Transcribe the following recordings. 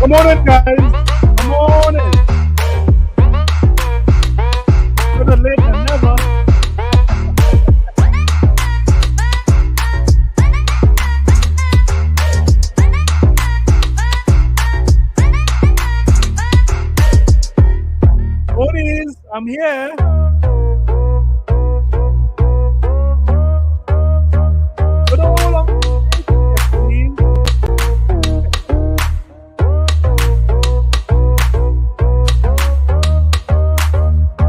Come on in, guys. Come on in. Better late than never. Tony's, I'm here. But hold on.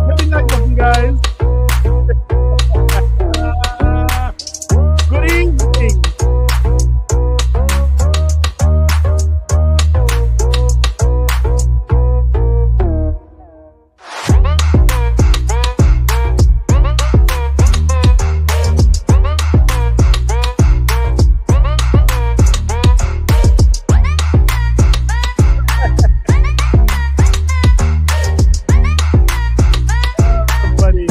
Maybe not nothing, guys. Good evening. Buddy.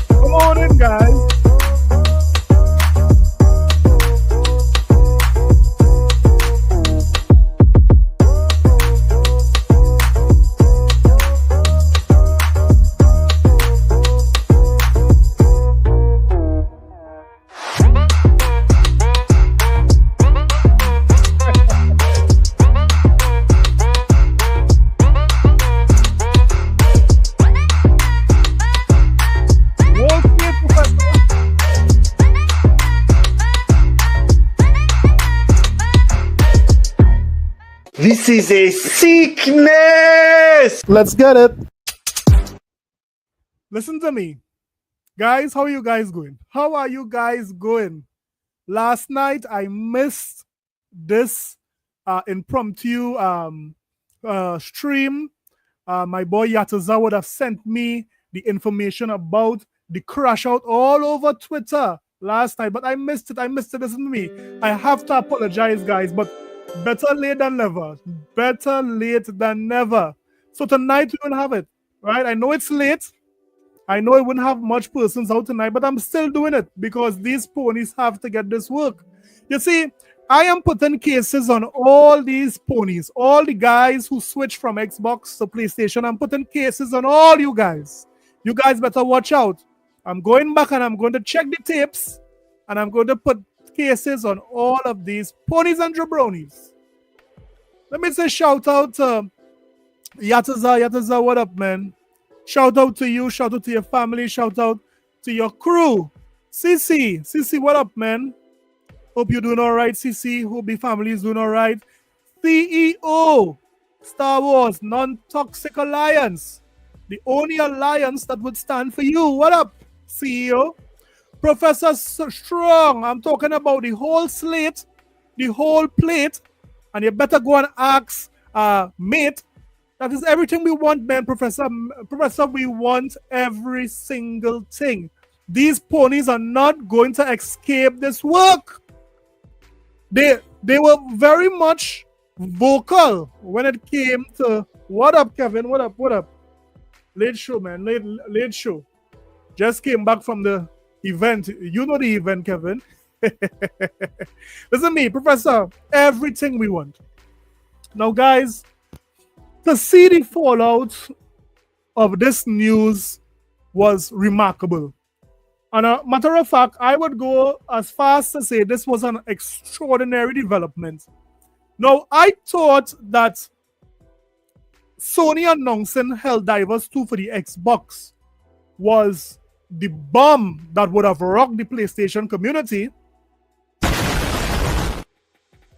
Come on in, guys. Wall Street, Professor. This is a sickness! Let's get it. Listen to me. Guys, how are you guys going? How are you guys going? Last night, I missed this impromptu stream. My boy Yataza would have sent me the information about the crash out all over Twitter last night, but I missed it. Listen to me. I have to apologize, guys, but better late than never. Better late than never. So tonight we will have it, right? I know it's late. I know I wouldn't have much persons out tonight, but I'm still doing it because these ponies have to get this work. You see, I am putting cases on all these ponies, all the guys who switch from Xbox to PlayStation. I'm putting cases on all you guys. You guys better watch out. I'm going back and I'm going to check the tapes and I'm going to put cases on all of these ponies and jabronis. Let me say shout out to Yataza. Yataza, what up, man? Shout out to you, shout out to your family, shout out to your crew. CC, what up, man? Hope you're doing all right, CC. Hope the family is doing all right. CEO, Star Wars, Non-Toxic Alliance. The only alliance that would stand for you. What up, CEO? Professor Strong, I'm talking about the whole slate, the whole plate, and you better go and ask mate. That is everything we want, man, Professor. Professor, we want every single thing. These ponies are not going to escape this work. They were very much vocal when it came to what up, Kevin? What up? Late show, man. Late show. Just came back from the event. You know the event, Kevin. Listen to me, Professor. Everything we want. Now, guys, to see the fallout of this news was remarkable. And a matter of fact, I would go as far as to say this was an extraordinary development. Now, I thought that Sony announcing Helldivers 2 for the Xbox was the bomb that would have rocked the PlayStation community.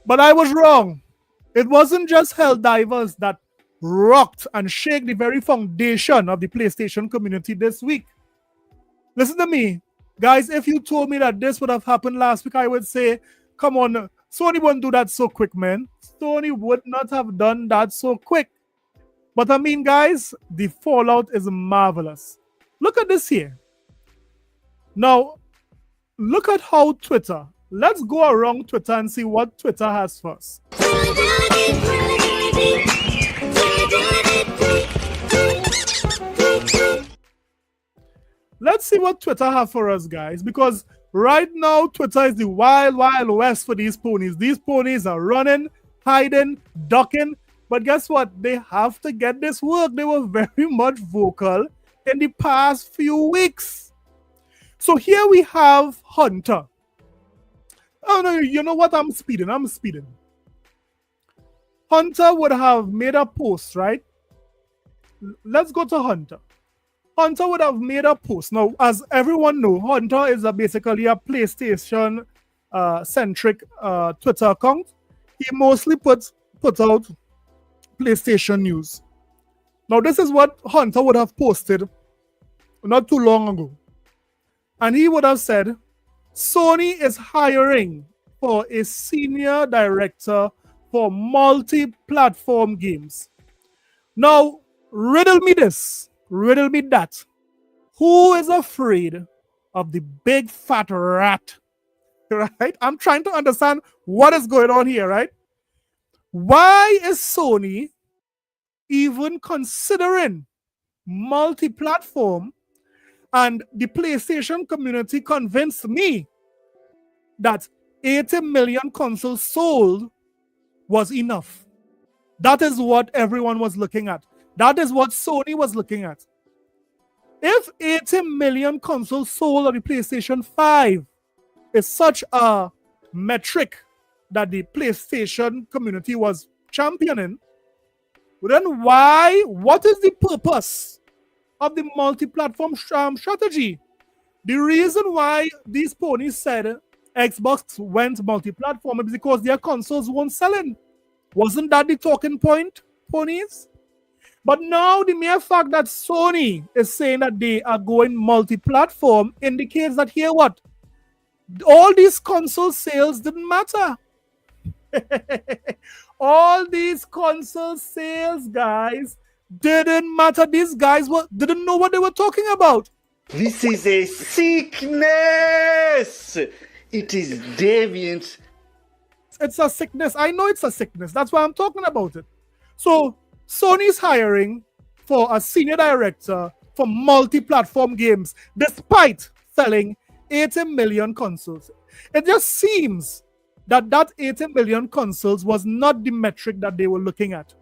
But I was wrong. It wasn't just Helldivers that rocked and shook the very foundation of the PlayStation community this week. Listen to me, guys. If you told me that this would have happened last week, I would say, come on, Sony wouldn't do that so quick, man. Sony would not have done that so quick. But I mean, guys, the fallout is marvelous. Look at this here. Now, look at how Twitter. Let's go around Twitter and see what Twitter has for us. let's see what Twitter have for us, guys, because right now Twitter is the wild, wild west for these ponies. These ponies are running, hiding, ducking, but guess what? They have to get this work. They were very much vocal in the past few weeks. So here we have Hunter. Oh no, you know what? I'm speeding. Hunter would have made a post, right? Let's go to Hunter. Hunter would have made a post. Now, as everyone knows, Hunter is basically a PlayStation centric Twitter account. He mostly puts out PlayStation news. Now, this is what Hunter would have posted not too long ago. And he would have said, Sony is hiring for a senior director for multi-platform games. Now, riddle me this, riddle me that. Who is afraid of the big fat rat? Right? I'm trying to understand what is going on here, right? Why is Sony even considering multi-platform? And the PlayStation community convinced me that 80 million consoles sold was enough. That is what everyone was looking at. That is what Sony was looking at. If 80 million consoles sold on the PlayStation 5 is such a metric that the PlayStation community was championing, then what is the purpose of the multi-platform strategy? The reason why these ponies said Xbox went multi-platform is because their consoles weren't selling. Wasn't that the talking point, ponies? But now the mere fact that Sony is saying that they are going multi-platform indicates that here what? All these console sales didn't matter. All these console sales, guys, didn't matter. These guys didn't know what they were talking about. This is a sickness. It is deviant. It's a sickness. I know it's a sickness. That's why I'm talking about it. So Sony's hiring for a senior director for multi-platform games, despite selling 80 million consoles. It just seems that 80 million consoles was not the metric that they were looking at.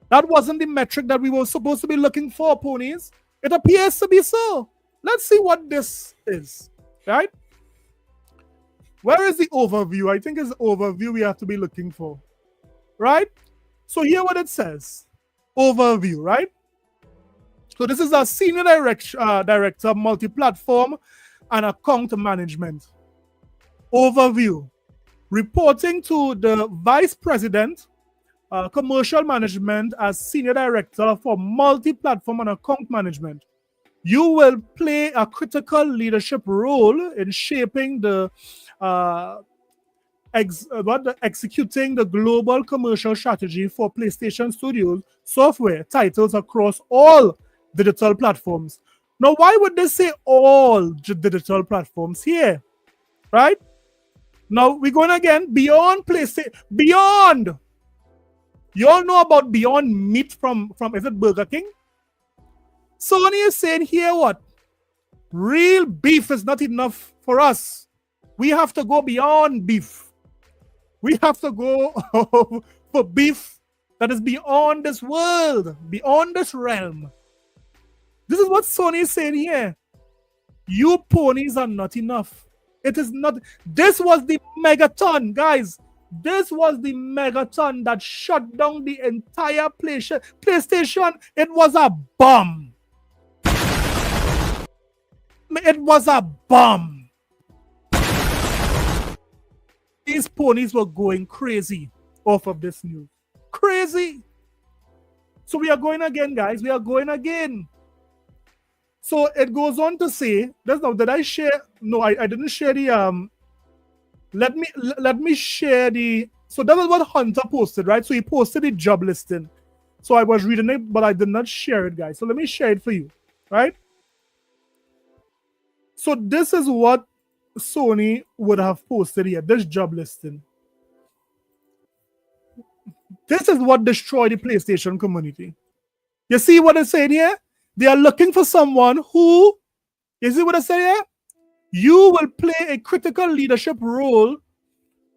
That wasn't the metric that we were supposed to be looking for, ponies. It appears to be so. Let's see what this is, right? Where is the overview? I think it's the overview we have to be looking for, right? So here what it says, overview, right? So this is a senior director, multi-platform and account management. Overview, reporting to the vice president, commercial management as senior director for multi-platform and account management. You will play a critical leadership role in shaping executing the global commercial strategy for PlayStation Studios software titles across all digital platforms. Now, why would they say all digital platforms here? Right? Now, we're going again beyond PlayStation. Beyond. You all know about Beyond Meat from is it Burger King? Sony is saying here what? Real beef is not enough for us. We have to go beyond beef. We have to go for beef that is beyond this world, beyond this realm. This is what Sony is saying here. You ponies are not enough. It is not. This was the megaton, guys. This was the megaton that shut down the entire PlayStation. It was a bomb. It was a bomb. These ponies were going crazy off of this news. Crazy. So we are going again, guys. We are going again. So it goes on to say, did I share? No, I didn't share the let me share the. So that was what Hunter posted, right? So he posted the job listing. So I was reading it, but I did not share it, guys. So let me share it for you, right? So this is what Sony would have posted here, this job listing. This is what destroyed the PlayStation community. You see what it's saying here? They are looking for someone who You see what I say here? You will play a critical leadership role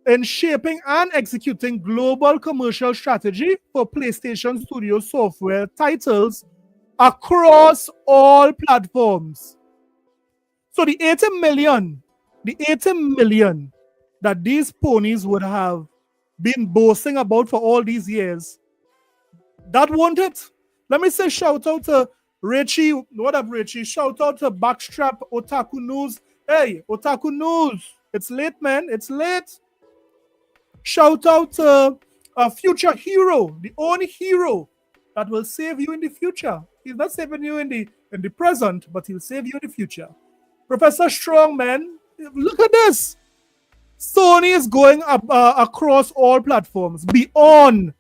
in shaping and executing global commercial strategy for PlayStation Studio software titles across all platforms. So the 80 million that these ponies would have been boasting about for all these years, that won't it. Let me say shout out to Richie. What up, Richie? Shout out to Backstrap Otaku News. Hey, Otaku News. It's late, man. It's late. Shout out to a future hero, the only hero that will save you in the future. He's not saving you in the present, but he'll save you in the future. Professor Strong, man, look at this. Sony is going up, across all platforms beyond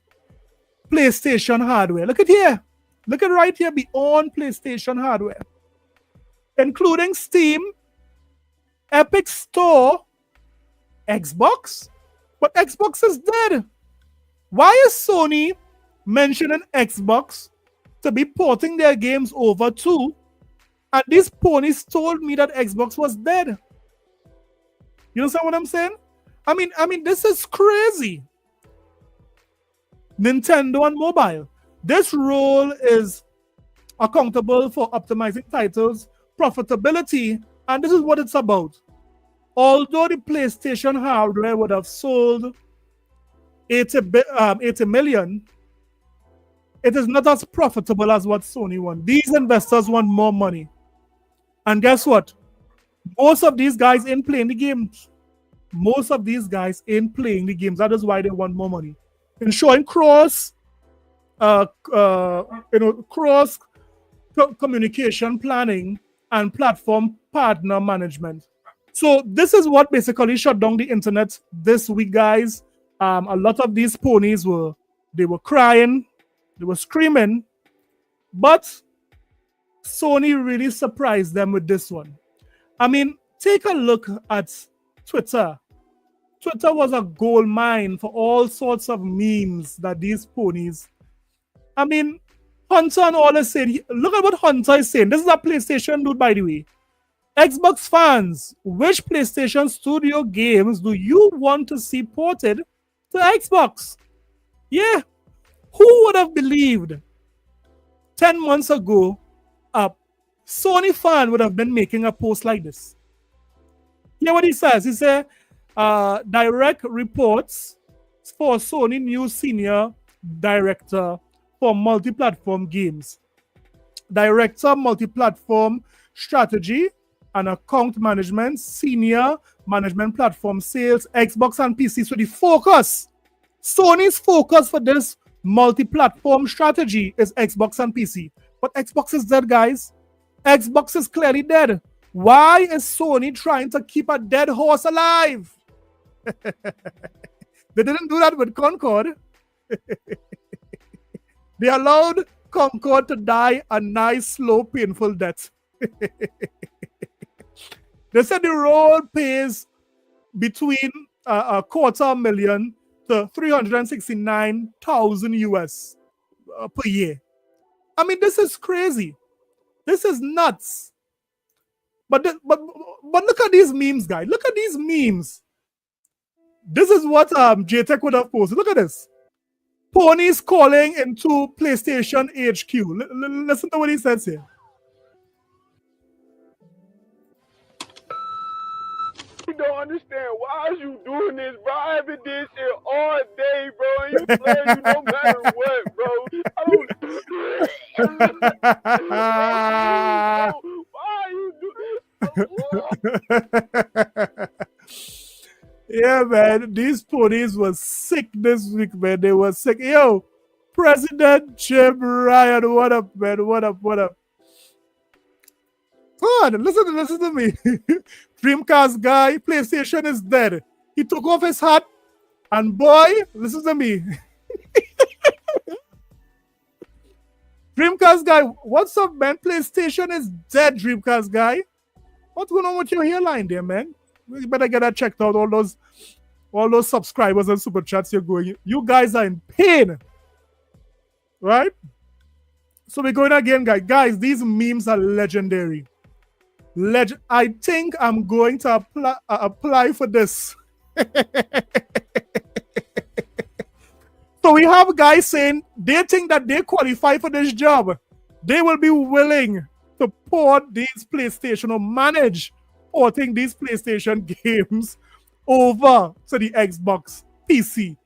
PlayStation hardware. Look at here. Look at right here, beyond PlayStation hardware, including Steam, Epic Store, Xbox. But Xbox is dead. Why is Sony mentioning Xbox to be porting their games over to? And these ponies told me that Xbox was dead. You understand what I'm saying? I mean, this is crazy. Nintendo and mobile. This role is accountable for optimizing titles, profitability, and this is what it's about. Although the PlayStation hardware would have sold 80 million, it is not as profitable as what Sony wants. These investors want more money. And guess what? Most of these guys ain't playing the games. Most of these guys ain't playing the games. That is why they want more money. Ensuring cross communication planning and platform partner management. So this is what basically shut down the internet this week, guys. A lot of these ponies were crying, they were screaming, but Sony really surprised them with this one. I mean, take a look at Twitter. Twitter was a gold mine for all sorts of memes that these ponies. I mean, Hunter and all is saying, look at what Hunter is saying. This is a PlayStation dude, by the way. Xbox fans, which PlayStation Studio games do you want to see ported to Xbox? Yeah, who would have believed 10 months ago a Sony fan would have been making a post like this? Hear what he says. He said, direct reports for Sony new senior director for multi-platform games. Director, multi-platform strategy and account management, senior management platform sales, Xbox and PC. So the focus, Sony's focus for this multi-platform strategy is Xbox and PC. But Xbox is dead, guys. Xbox is clearly dead. Why is Sony trying to keep a dead horse alive? They didn't do that with Concord. They allowed Concord to die a nice, slow, painful death. They said the role pays between a $250,000 to $369,000 US per year. I mean, this is crazy. This is nuts. But look at these memes, guys. Look at these memes. This is what JTech would have posted. Look at this. Ponies calling into PlayStation HQ. Listen to what he says here. You don't understand. Why is you doing this, bro? I've been doing shit all day, bro. And you play you no matter what, bro. Why you do? Yeah, man. These ponies were sick this week, man. They were sick. Yo, President Jim Ryan, what up, man? What up? What up? Come on, listen to me. Dreamcast Guy, PlayStation is dead. He took off his hat, and boy, listen to me. Dreamcast Guy, what's up, man? PlayStation is dead, Dreamcast Guy. What's going on with your hairline there, man? You better get that checked out. All those subscribers and super chats you're going. You guys are in pain. Right? So we're going again, guys. Guys, these memes are legendary. I think I'm going to apply for this. So we have guys saying they think that they qualify for this job. They will be willing to port these PlayStation or manage porting these PlayStation games over to the Xbox PC.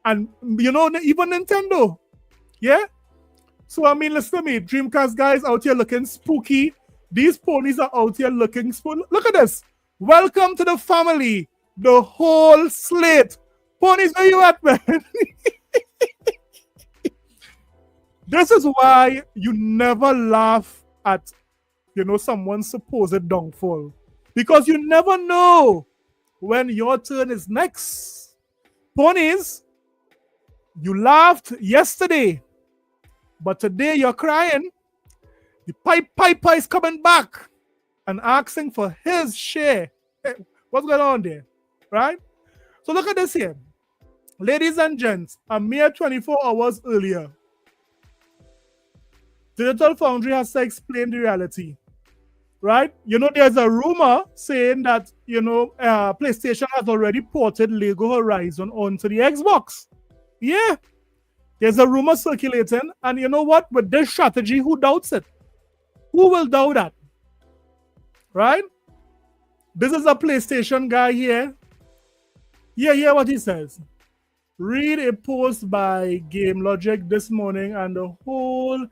And even Nintendo. Yeah? So I mean, listen to me, Dreamcast guys out here looking spooky. These ponies are out here looking spooky. Look at this. Welcome to the family. The whole slate. Ponies, where you at, man? This is why you never laugh at, someone's supposed downfall. Because you never know when your turn is next. Ponies, you laughed yesterday, but today you're crying. The Piper is coming back and asking for his share. Hey, what's going on there? Right? So look at this here. Ladies and gents, a mere 24 hours earlier, Digital Foundry has to explain the reality, right? There's a rumor saying that, PlayStation has already ported Lego Horizon onto the Xbox. Yeah, there's a rumor circulating. And you know what? With this strategy, who doubts it? Who will doubt that? Right? This is a PlayStation guy here. Yeah, what he says. Read a post by Game Logic this morning, and the whole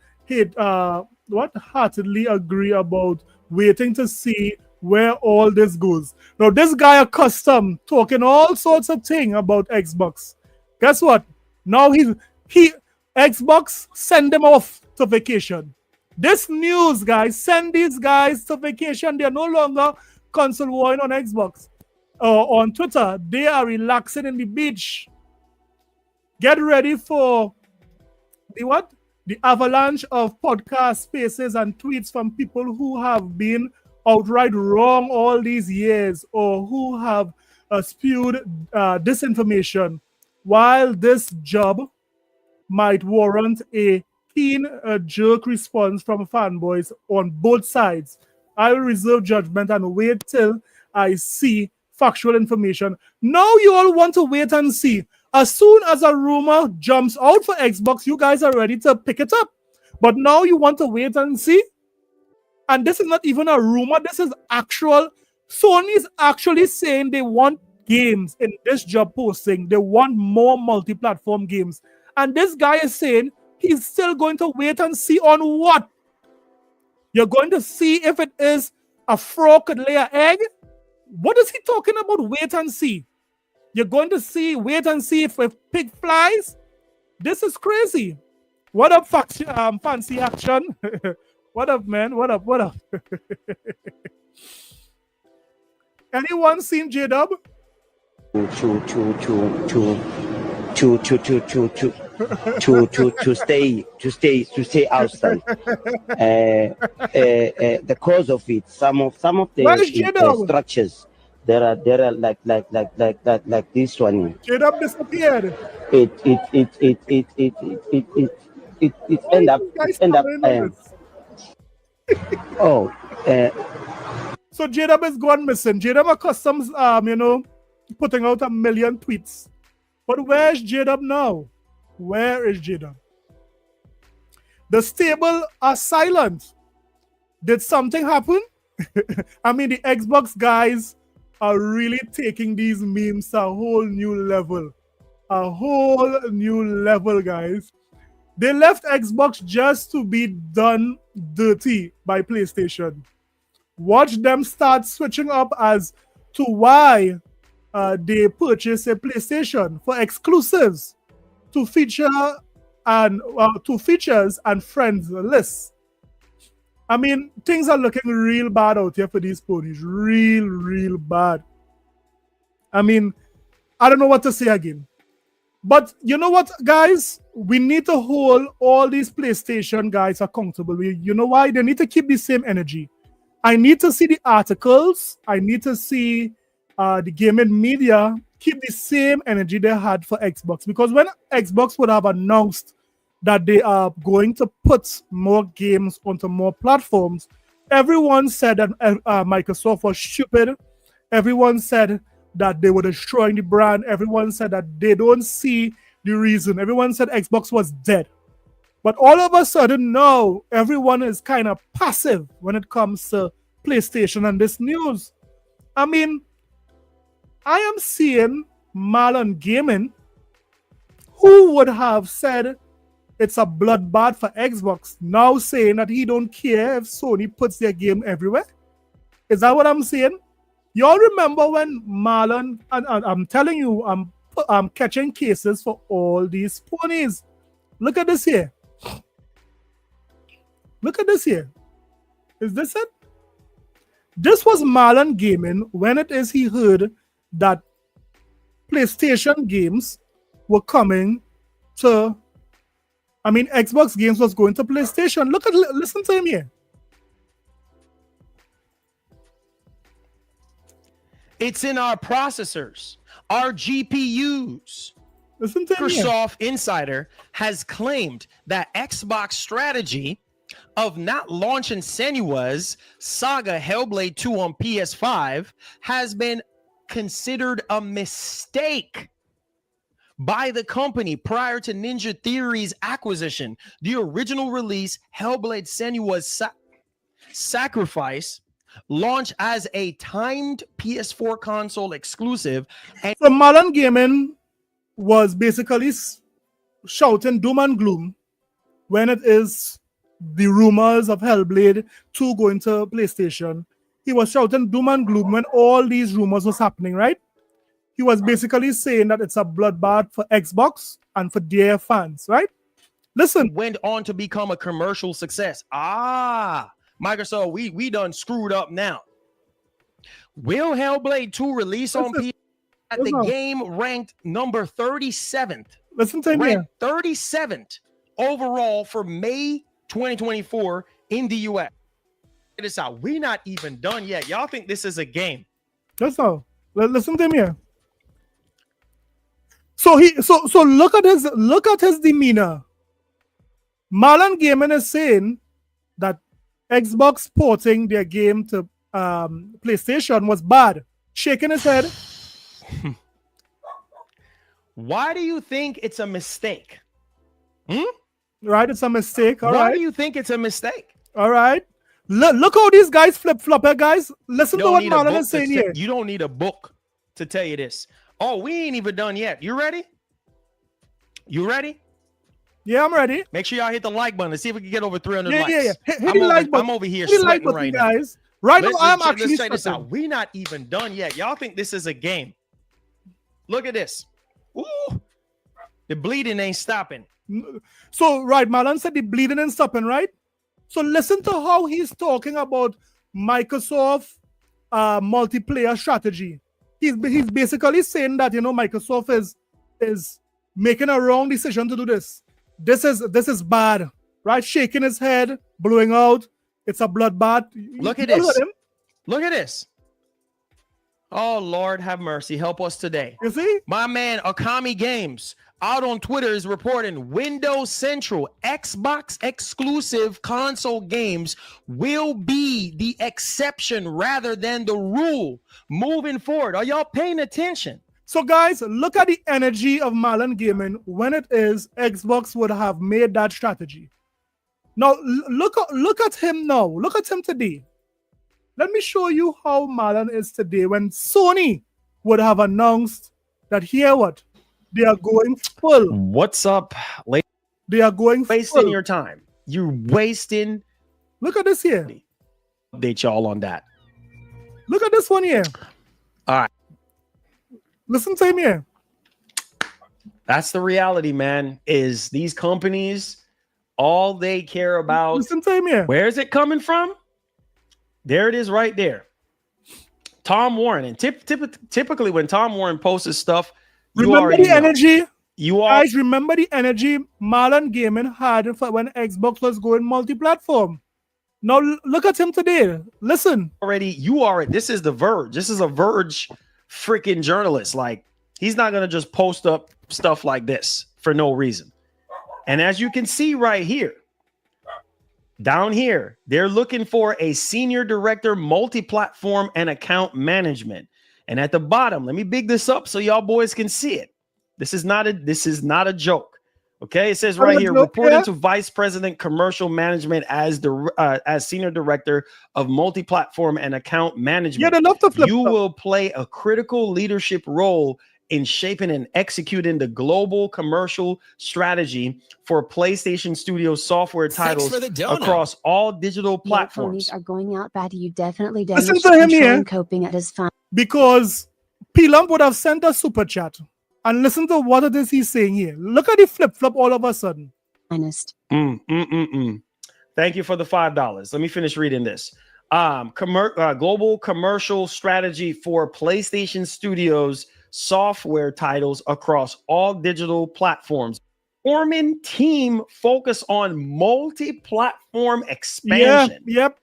heartedly agree about waiting to see where all this goes. Now, this guy accustomed talking all sorts of things about Xbox. Guess what? Now Xbox send them off to vacation. This news, guys, send these guys to vacation. They are no longer console warring on Xbox or on Twitter. They are relaxing in the beach. Get ready for the avalanche of podcast spaces and tweets from people who have been outright wrong all these years or who have spewed disinformation. While this job might warrant a keen jerk response from fanboys on both sides, I will reserve judgment and wait till I see factual information. Now you all want to wait and see. As soon as a rumor jumps out for Xbox, you guys are ready to pick it up. But now you want to wait and see? And this is not even a rumor. This is actual. Sony is actually saying they want games in this job posting. They want more multi-platform games. And this guy is saying he's still going to wait and see on what? You're going to see if it is a frog could lay an egg? What is he talking about? Wait and see. You're going to wait and see if a pig flies? This is crazy. What up, fancy action? What up, man? What up? Anyone seen J-Dub? To stay outside. The cause of it, some of the structures there are like this one. J-Dub disappeared. It end up. So J-Dub is gone missing. J-Dub accustoms putting out 1 million tweets. But where's J-Dub now? Where is J-Dub? The stable are silent. Did something happen? I mean, the Xbox guys are really taking these memes to a whole new level. A whole new level, guys. They left Xbox just to be done dirty by PlayStation. Watch them start switching up as to why they purchase a PlayStation for exclusives to features and friends lists. I mean, things are looking real bad out here for these ponies. Real bad. I mean, I don't know what to say again. But you know what, guys? We need to hold all these PlayStation guys accountable. You know why? They need to keep the same energy. I need to see the articles. I need to see the gaming media keep the same energy they had for Xbox. Because when Xbox would have announced that they are going to put more games onto more platforms, Everyone said that Microsoft was stupid. Everyone said that they were destroying the brand. Everyone said that they don't see the reason. Everyone said Xbox was dead. But all of a sudden, now everyone is kind of passive when it comes to PlayStation and this news. I mean, I am seeing Marlon Gaming, who would have said it's a bloodbath for Xbox, now saying that he don't care if Sony puts their game everywhere. Is that what I'm saying? Y'all remember when Marlon, and I'm telling you, I'm catching cases for all these ponies. Look at this here. Look at this here. Is this it? This was Marlon Gaming when it is he heard that PlayStation games were coming to, Xbox games was going to PlayStation. Listen to him here. It's in our processors, our GPUs. Listen to him here. Microsoft Insider has claimed that Xbox strategy of not launching Senua's Saga Hellblade 2 on PS5 has been considered a mistake by the company prior to Ninja Theory's acquisition. The original release, Hellblade Senua's Sacrifice, launched as a timed PS4 console exclusive. And so Marlon Gaming was basically shouting doom and gloom when it is the rumors of Hellblade 2 going to PlayStation. He was shouting doom and gloom when all these rumors was happening, right? He was basically saying that it's a bloodbath for Xbox and for their fans, right? Listen. Went on to become a commercial success. Microsoft, we done screwed up now. Will Hellblade 2 release on PS? The game ranked number 37th. Listen to me. 37th overall for May 2024 in the US. Check this out. We're not even done yet. Y'all think this is a game? That's all. Listen to me here. So look at his demeanor. Marlon Gaming is saying that Xbox porting their game to PlayStation was bad. Shaking his head. Why do you think it's a mistake? Right, it's a mistake. Why do you think it's a mistake? All right. Look how these guys flip-flop here, guys. Listen to what Marlon is saying here. You don't need a book to tell you this. Oh, we ain't even done yet. You ready? You ready? Yeah, I'm ready. Make sure y'all hit the like button. Let's see if we can get over 300 likes. Yeah. Hit the like button. I'm over here hit sweating like right now. guys. Right now, I'm actually let's check this out. We're not even done yet. Y'all think this is a game. Look at this. Ooh, the bleeding ain't stopping. So, right, Marlon said the bleeding ain't stopping, right? So listen to how he's talking about Microsoft multiplayer strategy. He's basically saying that, Microsoft is making a wrong decision to do this. This is bad, right? Shaking his head, blowing out. It's a bloodbath. Look at this. Look at this. Oh, Lord, have mercy. Help us today. You see? My man, Akami Games, out on Twitter is reporting Windows Central Xbox exclusive console games will be the exception rather than the rule moving forward. Are y'all paying attention? So, guys, look at the energy of Marlon Gaming when it is Xbox would have made that strategy. Now, look at him now. Look at him today. Let me show you how Marlon is today when Sony would have announced that here what? They are going full. What's up? They are going wasting full. Your time. You're wasting. Look at this here. Update y'all on that. Look at this one here. All right. Listen to him here. That's the reality, man, is these companies, all they care about. Listen to him here. Where is it coming from? There it is right there. Tom Warren. And typically when Tom Warren posts his stuff, remember the energy? Guys, remember the energy Marlon Gaming had for when Xbox was going multi-platform. Now look at him today. Listen. This is the Verge. This is a Verge freaking journalist. Like, he's not going to just post up stuff like this for no reason. And as you can see right here, Down here, they're looking for a senior director, multi-platform and account management. And at the bottom, let me big this up so y'all boys can see it. This is not a joke. Okay, it says right here, reporting to Vice President Commercial Management as Senior Director of Multi-Platform and Account Management. You will play a critical leadership role in shaping and executing the global commercial strategy for PlayStation Studios software titles across all digital platforms. Are going out bad. You definitely listen to him here, coping at his fun. Because P-Lump would have sent a super chat. And listen to what it is he's saying here. Look at the flip-flop all of a sudden. Honest. Thank you for the $5. Let me finish reading this. Global commercial strategy for PlayStation Studios software titles across all digital platforms. Forming team focus on multi-platform expansion. Yep.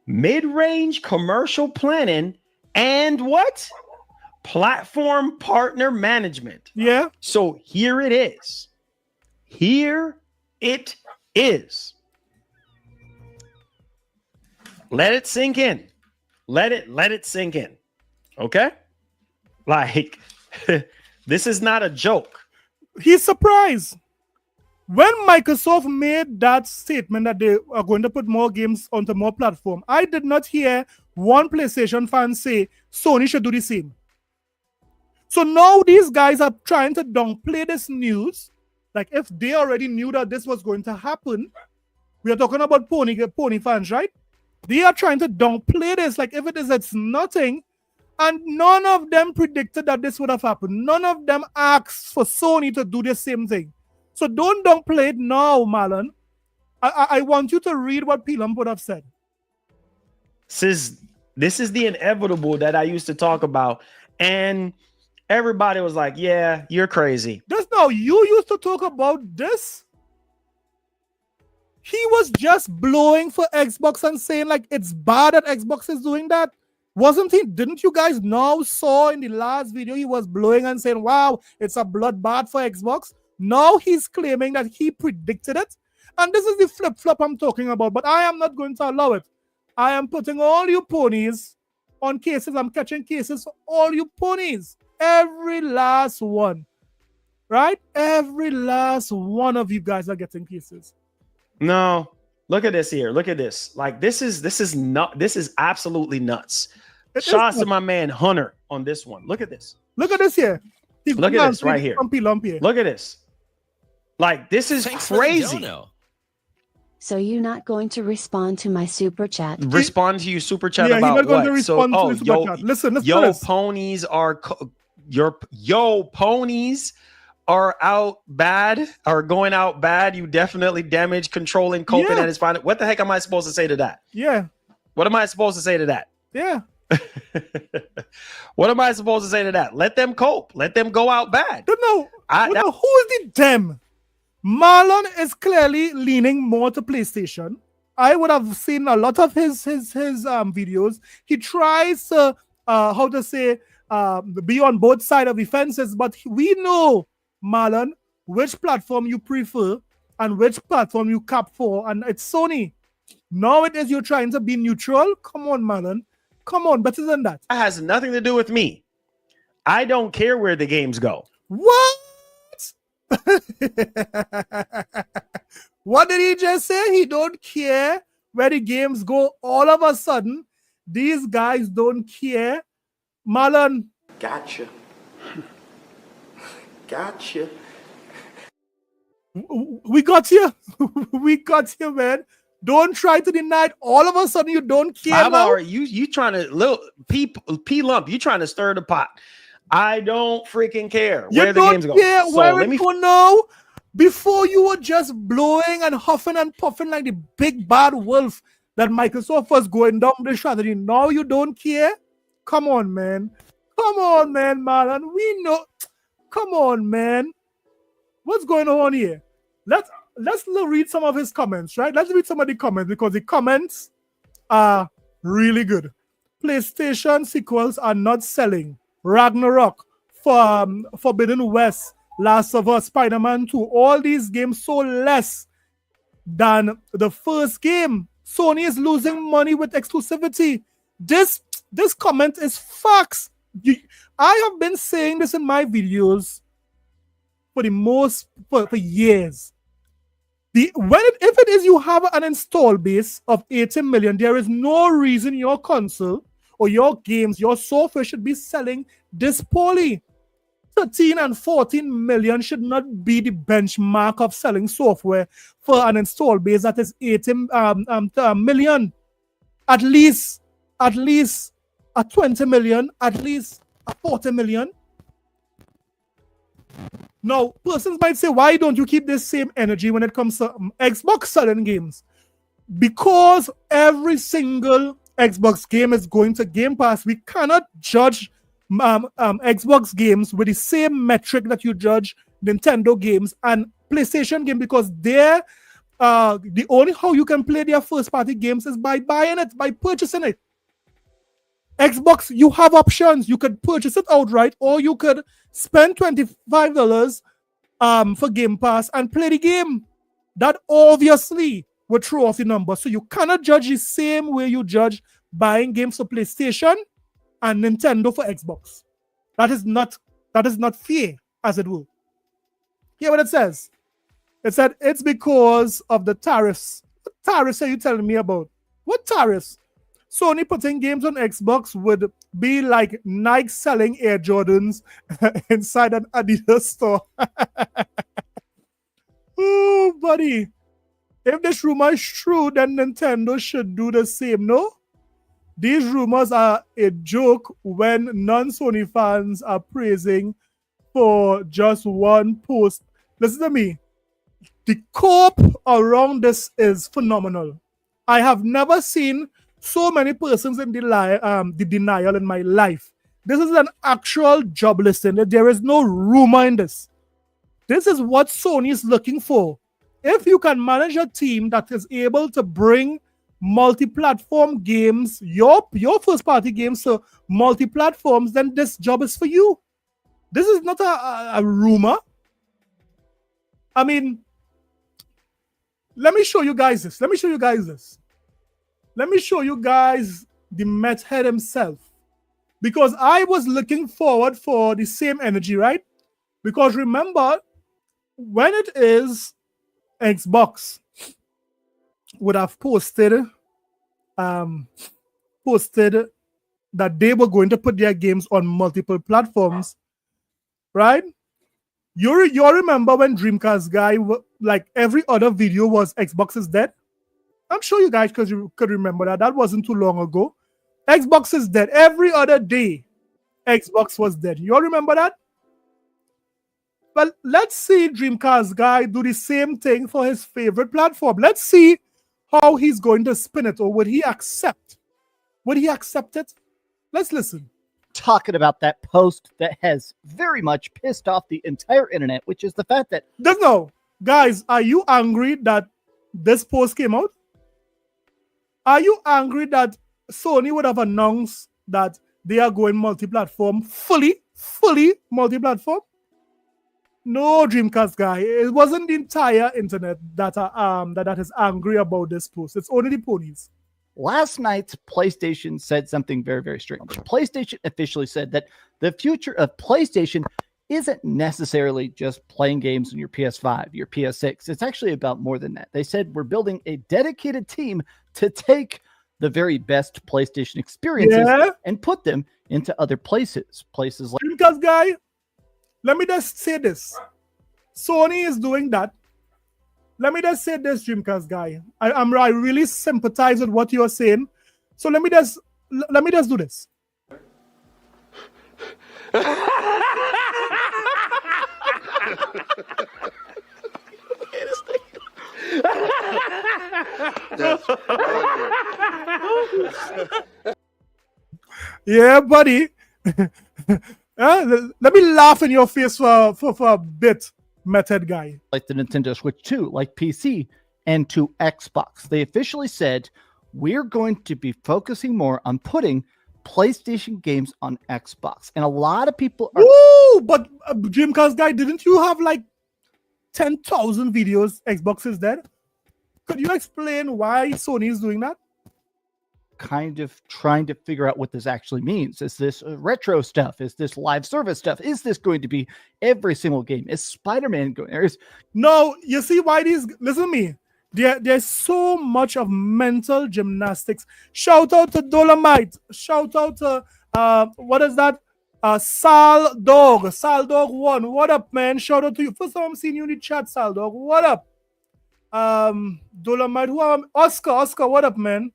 Mid-range commercial planning and what? Platform partner management. Yeah. So here it is. Let it sink in. Let it sink in. Okay? Like, this is not a joke. He's surprised. When Microsoft made that statement that they are going to put more games onto more platform, I did not hear one PlayStation fan say Sony should do the same. So now these guys are trying to downplay this news. Like if they already knew that this was going to happen, we are talking about pony fans, right? They are trying to downplay this. Like if it's nothing. And none of them predicted that this would have happened. None of them asked for Sony to do the same thing. So don't downplay it now, Marlon. I want you to read what P-Lump would have said. This is the inevitable that I used to talk about. And everybody was like, yeah, you're crazy. Just now, you used to talk about this. He was just blowing for Xbox and saying like it's bad that Xbox is doing that. Wasn't he? Didn't you guys now saw in the last video he was blowing and saying, wow, it's a bloodbath for Xbox? Now he's claiming that he predicted it. And this is the flip-flop I'm talking about. But I am not going to allow it. I am putting all you ponies on cases. I'm catching cases for all you ponies. Every last one. Right? Every last one of you guys are getting cases. No. Look at this here. Look at this. Like this is absolutely nuts. Shots to my man Hunter on this one. Look at this. Look at this here. Look at this right here. Look at this. Like this is crazy. So you're not going to respond to my super chat? Respond to your super chat about what? Listen, ponies are ponies are out bad, are going out bad. You definitely damage controlling coping and it's fine. What the heck am I supposed to say to that? Yeah. What am I supposed to say to that? Yeah. What am I supposed to say to that? Let them cope. Let them go out bad. No. Who is the them? Marlon is clearly leaning more to PlayStation. I would have seen a lot of his videos. He tries to be on both sides of the fences, but we know, Marlon, which platform you prefer and which platform you cap for, and it's Sony. Now it is you're trying to be neutral. Come on, Marlon. Come on, better than that. That has nothing to do with me. I don't care where the games go. What? What did he just say? He don't care where the games go. All of a sudden, these guys don't care. Marlon. Gotcha. We got you. We got you, man. Don't try to deny it. All of a sudden, you don't care. You trying to P-Lump? You trying to stir the pot? I don't freaking care where the games go. Yeah, where it go now? Before you were just blowing and huffing and puffing like the big bad wolf that Microsoft was going down the strategy. Now you don't care? Come on, man. Come on, man, Marlon. We know. Come on, man. What's going on here? Let's read some of his comments, right? Let's read some of the comments because the comments are really good. PlayStation sequels are not selling. Ragnarok, Forbidden West, Last of Us, Spider-Man 2, all these games sold less than the first game. Sony is losing money with exclusivity. This comment is facts. I have been saying this in my videos for years. If it is you have an install base of 80 million, there is no reason your console or your games, your software should be selling this poorly. 13 and 14 million should not be the benchmark of selling software for an install base that is 80 million. At least a 20 million, at least a 40 million. Now, persons might say, why don't you keep this same energy when it comes to Xbox selling games? Because every single Xbox game is going to Game Pass. We cannot judge Xbox games with the same metric that you judge Nintendo games and PlayStation games, because they're the only how you can play their first party games is by buying it, by purchasing it. Xbox, you have options. You could purchase it outright, or you could spend $25 for Game Pass and play the game. That obviously would throw off the number. So you cannot judge the same way you judge buying games for PlayStation and Nintendo for Xbox. That is not fair, as it will. Hear what it says. It said it's because of the tariffs. What tariffs are you telling me about? What tariffs? Sony putting games on Xbox would be like Nike selling Air Jordans inside an Adidas store. Oh, buddy. If this rumor is true, then Nintendo should do the same, no? These rumors are a joke when non-Sony fans are praising for just one post. Listen to me. The cope around this is phenomenal. I have never seen so many persons in the denial in my life. This is an actual job listing. There is no rumor in this. This is what Sony is looking for. If you can manage a team that is able to bring multi-platform games, your first-party games to multi-platforms, then this job is for you. This is not a rumor. I mean, let me show you guys this. Let me show you guys the Met head himself. Because I was looking forward for the same energy, right? Because remember, when it is Xbox would have posted that they were going to put their games on multiple platforms, right? You remember when Dreamcast Guy, like every other video was Xbox is dead? I'm sure you guys could remember that. That wasn't too long ago. Xbox is dead. Every other day, Xbox was dead. You all remember that? Well, let's see Dreamcast Guy do the same thing for his favorite platform. Let's see how he's going to spin it, or would he accept? Would he accept it? Let's listen. Talking about that post that has very much pissed off the entire internet, which is the fact that... No, guys, are you angry that this post came out? Are you angry that Sony would have announced that they are going multi-platform, fully multi-platform? No, Dreamcast Guy. It wasn't the entire internet that is angry about this post. It's only the ponies. Last night, PlayStation said something very, very strange. PlayStation officially said that the future of PlayStation isn't necessarily just playing games on your PS5, your PS6. It's actually about more than that. They said we're building a dedicated team to take the very best PlayStation experiences and put them into other places. Places like... Dreamcast Guy, let me just say this. Sony is doing that. Let me just say this, Dreamcast Guy. I really sympathize with what you're saying. So let me just do this. Yeah, buddy. Let me laugh in your face for a bit, Method Guy. Like the Nintendo Switch 2, like PC, and to Xbox. They officially said, we're going to be focusing more on putting PlayStation games on Xbox. And a lot of people are... Ooh, but Dreamcast Guy, didn't you have like 10,000 videos Xbox is dead? Could you explain why Sony is doing that? Kind of trying to figure out what this actually means. Is this retro stuff? Is this live service stuff? Is this going to be every single game? Is Spider-Man going? No, you see why these. Listen to me. There's so much of mental gymnastics. Shout out to Dolomite. Shout out to what is that? Sal Dog 1. What up, man? Shout out to you. First time I'm seeing you in the chat, Sal Dog. What up? Dolomite. Oscar. What up, man?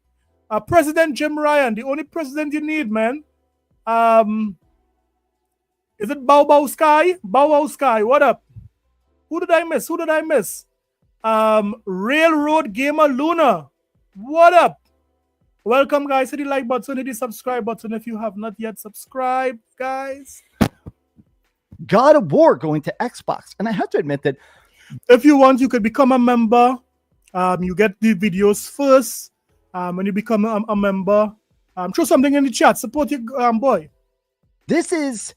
President Jim Ryan, the only president you need, man. Is it Bow Bow Sky? Bow Bow Sky, what up? Who did I miss? Railroad Gamer Luna, what up? Welcome, guys. Hit the like button, hit the subscribe button if you have not yet subscribed, guys. God of War going to Xbox. And I have to admit that if you want, you could become a member. You get the videos first. When you become a member, throw something in the chat. Support your boy. This is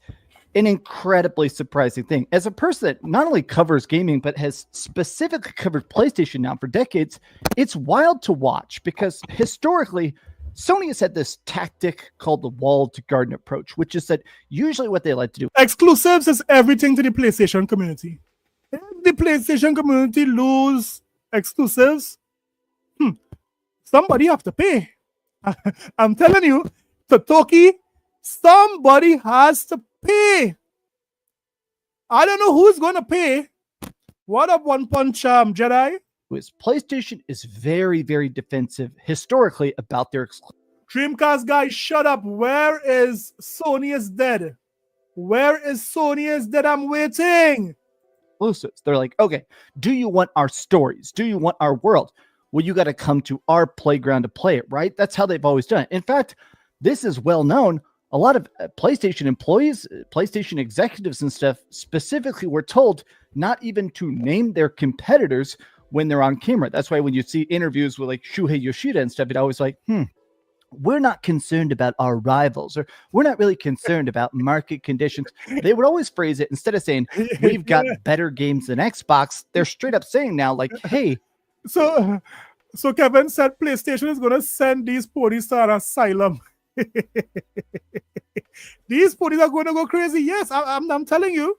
an incredibly surprising thing. As a person that not only covers gaming, but has specifically covered PlayStation now for decades, it's wild to watch because historically, Sony has had this tactic called the walled garden approach, which is that usually what they like to do. Exclusives is everything to the PlayStation community. If the PlayStation community lose exclusives, somebody have to pay. I'm telling you, Totoki, somebody has to pay. I don't know who's going to pay. What up, One Punch Jedi? PlayStation is very, very defensive historically about their Dreamcast Guy, shut up. Where is Sony is dead? Where is Sony is dead? I'm waiting. Exclusives. They're like, okay, do you want our stories? Do you want our world? Well, you got to come to our playground to play it, right? That's how they've always done it. In fact, this is well known. A lot of PlayStation employees, PlayStation executives and stuff specifically were told not even to name their competitors when they're on camera. That's why when you see interviews with like Shuhei Yoshida and stuff, it always like, we're not concerned about our rivals, or we're not really concerned about market conditions. They would always phrase it instead of saying, we've got better games than Xbox. They're straight up saying now like, hey, So Kevin said PlayStation is going to send these ponies to an asylum. These ponies are going to go crazy. Yes, I'm telling you.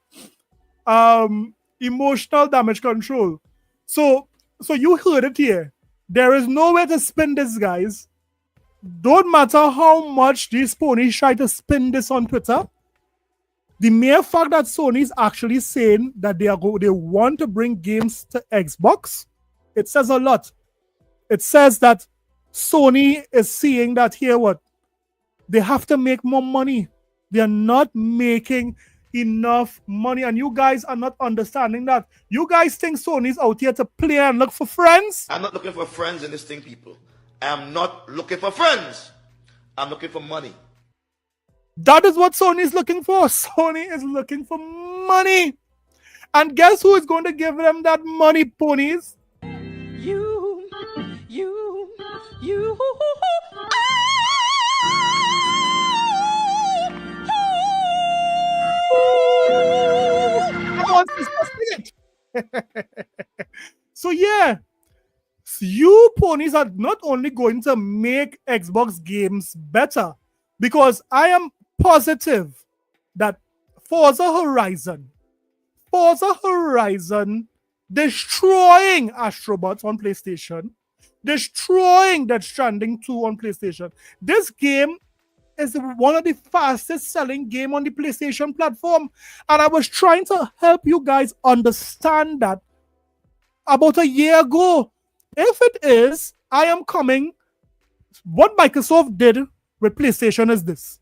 Emotional damage control. So you heard it here. There is no way to spin this, guys. Don't matter how much these ponies try to spin this on Twitter. The mere fact that Sony is actually saying that they want to bring games to Xbox, it says a lot. It says that Sony is seeing that here what? They have to make more money. They are not making enough money. And you guys are not understanding that. You guys think Sony's out here to play and look for friends? I'm not looking for friends in this thing, people. I'm not looking for friends. I'm looking for money. That is what Sony is looking for. Sony is looking for money. And guess who is going to give them that money, ponies? You. So yeah, you ponies are not only going to make Xbox games better, because I am positive that Forza Horizon destroying Astrobots on PlayStation, destroying Death Stranding 2 on PlayStation. This game is one of the fastest selling game on the PlayStation platform. And I was trying to help you guys understand that about a year ago. If it is, I am coming. What Microsoft did with PlayStation is this.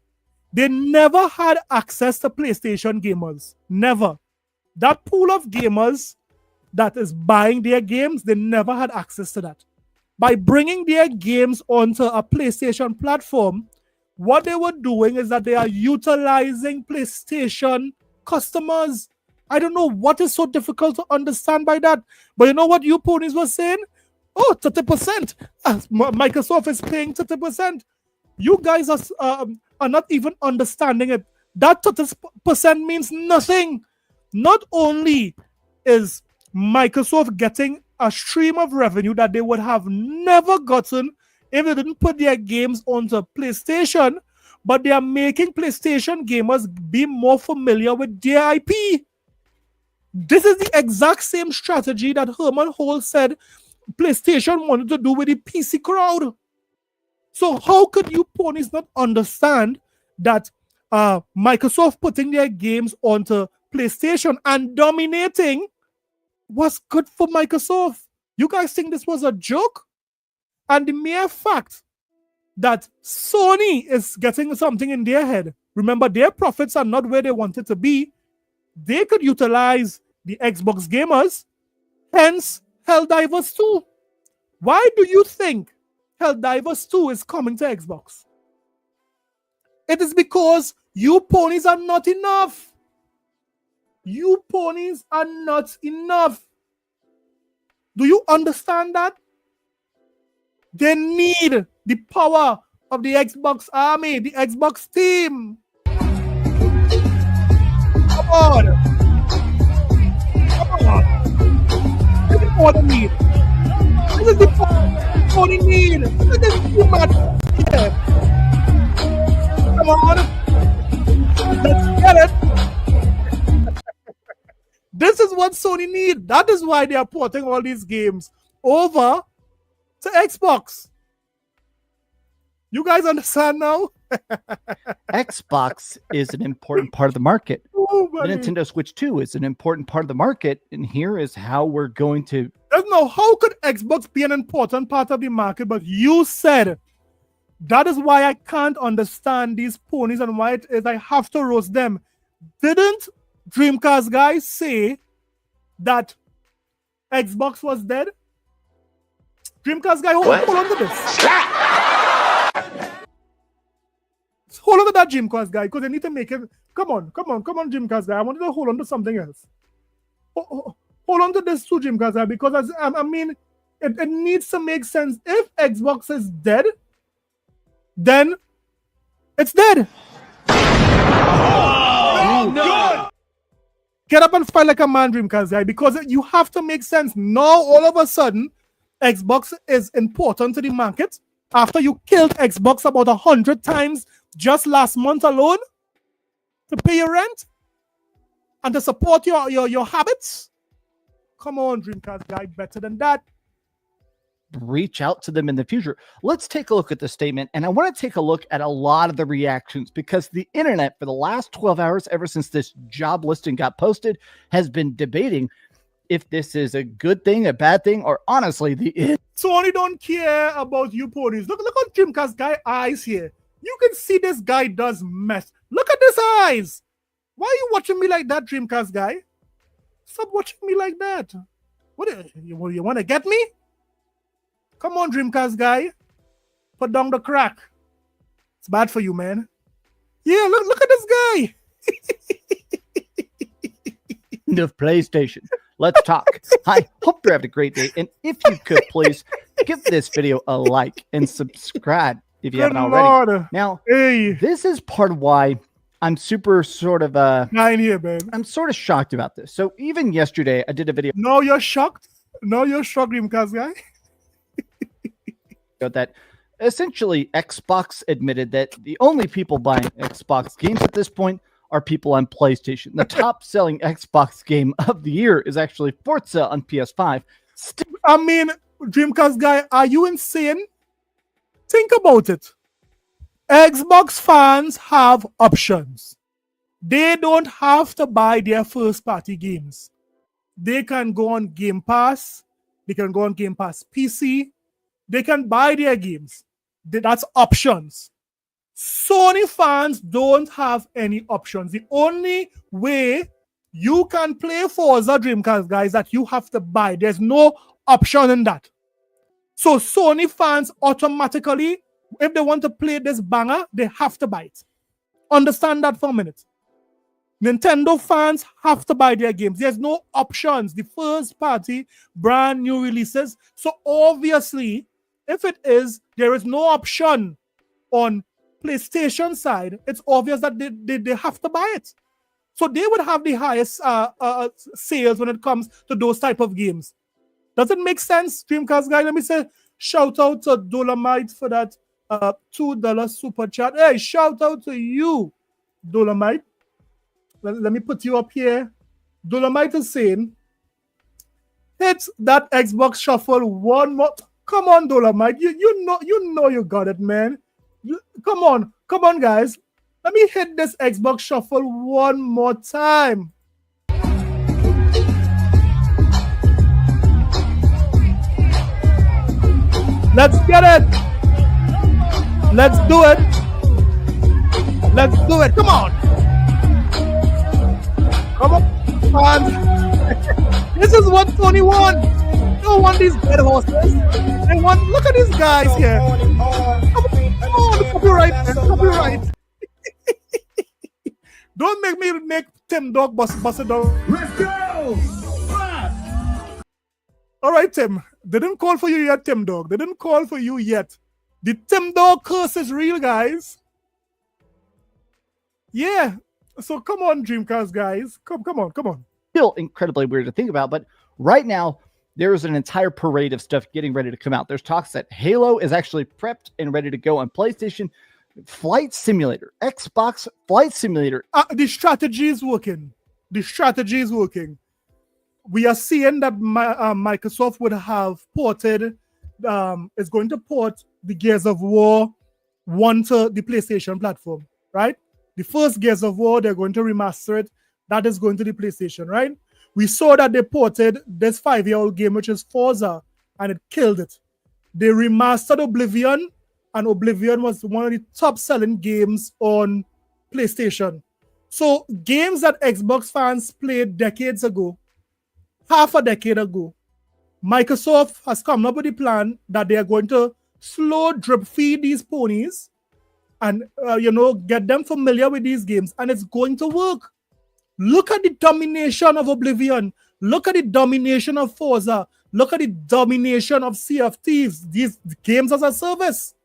They never had access to PlayStation gamers. Never. That pool of gamers that is buying their games, they never had access to that. By bringing their games onto a PlayStation platform, what they were doing is that they are utilizing PlayStation customers. I don't know what is so difficult to understand by that. But you know what you ponies were saying? Oh, 30%. Microsoft is paying 30%. You guys are not even understanding it. That 30% means nothing. Not only is Microsoft getting a stream of revenue that they would have never gotten if they didn't put their games onto PlayStation, but they are making PlayStation gamers be more familiar with their IP. This is the exact same strategy that Herman Hole said PlayStation wanted to do with the PC crowd. So how could you ponies not understand that Microsoft putting their games onto PlayStation and dominating was good for Microsoft? You guys think this was a joke? And the mere fact that Sony is getting something in their head, remember their profits are not where they wanted to be, they could utilize the Xbox gamers, hence Helldivers 2. Why do you think Helldivers 2 is coming to Xbox? It is because you ponies are not enough. You ponies are not enough. Do you understand that? They need the power of the Xbox army, the Xbox team. Come on. Come on. This is what they need. This is the what they need. This is too much. Yeah. Come on. Let's get it. This is what Sony need. That is why they are porting all these games over to Xbox. You guys understand now? Xbox is an important part of the market. Oh, the Nintendo Switch 2 is an important part of the market, and here is how we're going to... No, how could Xbox be an important part of the market? But you said that is why I can't understand these ponies and why it is I have to roast them. Didn't Dreamcast Guy say that Xbox was dead? Dreamcast Guy, hold on to this. Hold on to that Dreamcast Guy, because they need to make it. Come on, Dreamcast Guy. I want you to hold on to something else. Hold on to this too, Dreamcast Guy, because I mean, it needs to make sense. If Xbox is dead, then it's dead. No. Get up and fight like a man, Dreamcast Guy, because you have to make sense. Now, all of a sudden, Xbox is important to the market after you killed Xbox about 100 times just last month alone to pay your rent and to support your habits. Come on, Dreamcast Guy, better than that. Reach out to them in the future. Let's take a look at the statement, and I want to take a look at a lot of the reactions, because the internet for the last 12 hours, ever since this job listing got posted, has been debating if this is a good thing, a bad thing, or honestly, Sony don't care about you ponies. Look at Dreamcast Guy eyes here. You can see this guy does mess. Look at his eyes. Why are you watching me like that, Dreamcast Guy? Stop watching me like that. What you want to get me? Come on, Dreamcast Guy. Put down the crack. It's bad for you, man. Yeah, look at this guy. The PlayStation. Let's talk. I hope you're having a great day. And if you could, please give this video a like and subscribe if you haven't already. Lord. Now, hey, this is part of why I'm super Nine here, man. I'm sort of shocked about this. So even yesterday, I did a video. No, you're shocked? No, you're shocked, Dreamcast Guy? That essentially Xbox admitted that the only people buying Xbox games at this point are people on PlayStation. The top selling Xbox game of the year is actually Forza on PS5. I mean, Dreamcast Guy, are you insane? Think about it. Xbox fans have options. They don't have to buy their first party games. They can go on Game Pass. They can go on Game Pass PC. They can buy their games. That's options. Sony fans don't have any options. The only way you can play Forza, Dreamcast Guys, that you have to buy. There's no option in that. So Sony fans automatically, if they want to play this banger, they have to buy it. Understand that for a minute. Nintendo fans have to buy their games. There's no options. The first party, brand new releases. So obviously, if it is, there is no option on PlayStation side, it's obvious that they have to buy it. So they would have the highest sales when it comes to those type of games. Does it make sense, Dreamcast Guy? Let me say shout out to Dolomite for that $2 super chat. Hey, shout out to you, Dolomite. Let me put you up here. Dolomite is saying, hit that Xbox Shuffle one more. Come on, Dolomite. You know you got it, man. Come on, guys. Let me hit this Xbox Shuffle one more time. Let's get it. Let's do it. Let's do it. Come on. Come on. This is what Sony wants. They don't want these dead horses. They want, look at these guys here. Come on, copyright, man. Copyright. Don't make me make Tim Dog bust it down. Let's go. All right, Tim. They didn't call for you yet, Tim Dog. They didn't call for you yet. The Tim Dog curse is real, guys. Yeah. So come on, Dreamcast guys. Come on. Still incredibly weird to think about, but right now there is an entire parade of stuff getting ready to come out. There's talks that Halo is actually prepped and ready to go on PlayStation. Flight Simulator, Xbox Flight Simulator. The strategy is working. We are seeing that Microsoft would have ported, is going to port the Gears of War 1 to the PlayStation platform, right? The first Gears of War, they're going to remaster it. That is going to the PlayStation, right? We saw that they ported this 5-year-old game, which is Forza, and it killed it. They remastered Oblivion, and Oblivion was one of the top-selling games on PlayStation. So games that Xbox fans played decades ago, half a decade ago, Microsoft has come up with a plan that they are going to slow drip feed these ponies and get them familiar with these games, and it's going to work. Look at the domination of Oblivion. Look at the domination of Forza. Look at the domination of Sea of Thieves. These games as a service.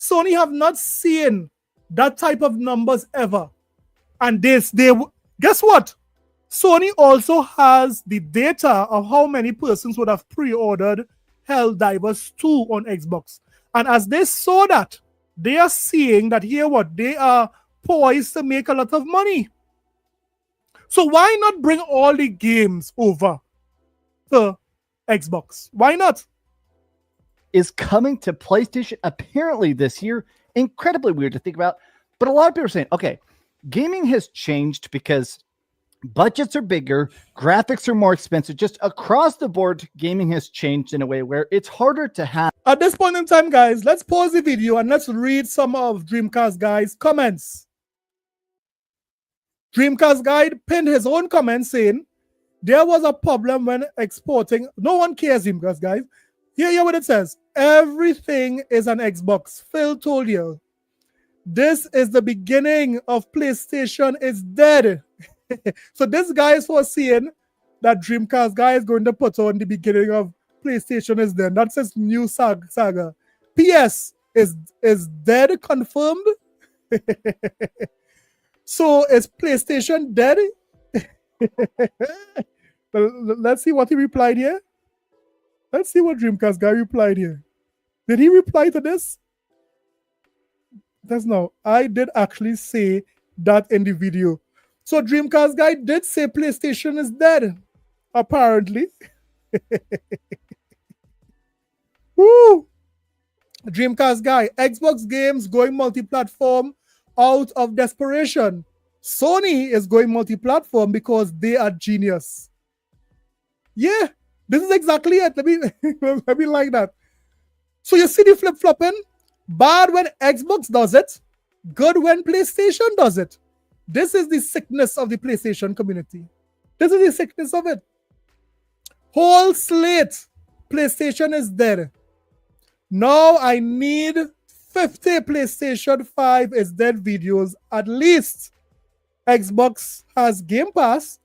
Sony have not seen that type of numbers ever. And they guess what? Sony also has the data of how many persons would have pre-ordered Helldivers 2 on Xbox. And as they saw that, they are seeing that they are poised to make a lot of money. So why not bring all the games over to Xbox? Why not? Is coming to PlayStation apparently this year. Incredibly weird to think about. But a lot of people are saying, okay, gaming has changed because budgets are bigger, graphics are more expensive. Just across the board, gaming has changed in a way where it's harder to have. At this point in time, guys, let's pause the video and let's read some of Dreamcast Guy's comments. Dreamcast Guy pinned his own comment saying, there was a problem when exporting. No one cares, Dreamcast guys. Hear what it says. Everything is an Xbox. Phil told you. This is the beginning of PlayStation is dead. So this guy is foreseeing that Dreamcast Guy is going to put on the beginning of PlayStation is dead. That's his new saga. PS is dead confirmed. So is PlayStation dead? Let's see what he replied here. Let's see what Dreamcast Guy replied here. Did he reply to this? That's no. I did actually say that in the video. So Dreamcast Guy did say PlayStation is dead, apparently. Woo! Dreamcast Guy, Xbox games going multi-platform out of desperation. Sony is going multi-platform because they are genius. Yeah, this is exactly it. Let me like that. So you see the flip-flopping? Bad when Xbox does it, good when PlayStation does it. This is the sickness of the PlayStation community. This is the sickness of it. Whole slate. PlayStation is dead. Now I need 50 PlayStation 5 is dead videos at least. Xbox has Game Pass,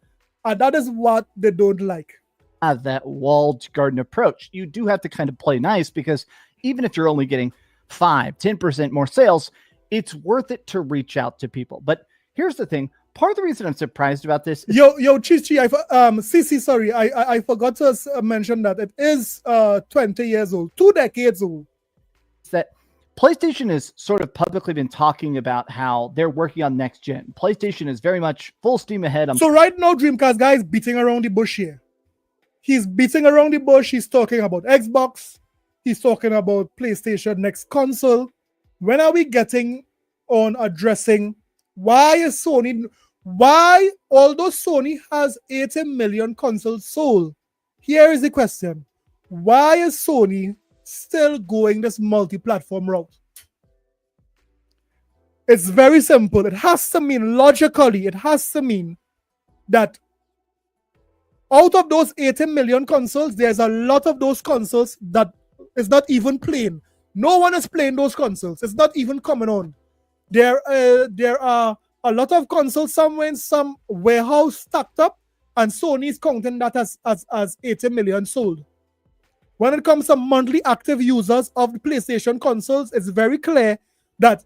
and that is what they don't like. That walled garden approach. You do have to kind of play nice because even if you're only getting 5-10% more sales, it's worth it to reach out to people. But here's the thing. part of the reason I'm surprised about this is Chichi, CC, sorry, I forgot to mention that it is 20 years old, 2 decades old. that PlayStation has sort of publicly been talking about how they're working on next gen. PlayStation is very much full steam ahead. So right now, Dreamcast Guy is beating around the bush here. He's beating around the bush. He's talking about Xbox. He's talking about PlayStation next console. When are we getting on addressing why, although Sony has 80 million consoles sold, here is the question. Why is Sony still going this multi-platform route? It's very simple. It has to mean, logically, it has to mean that out of those 80 million consoles, there's a lot of those consoles that is not even playing. No one is playing those consoles. It's not even coming on. There are a lot of consoles somewhere in some warehouse stacked up, and Sony is counting that as 80 million sold. When it comes to monthly active users of the PlayStation consoles, it's very clear that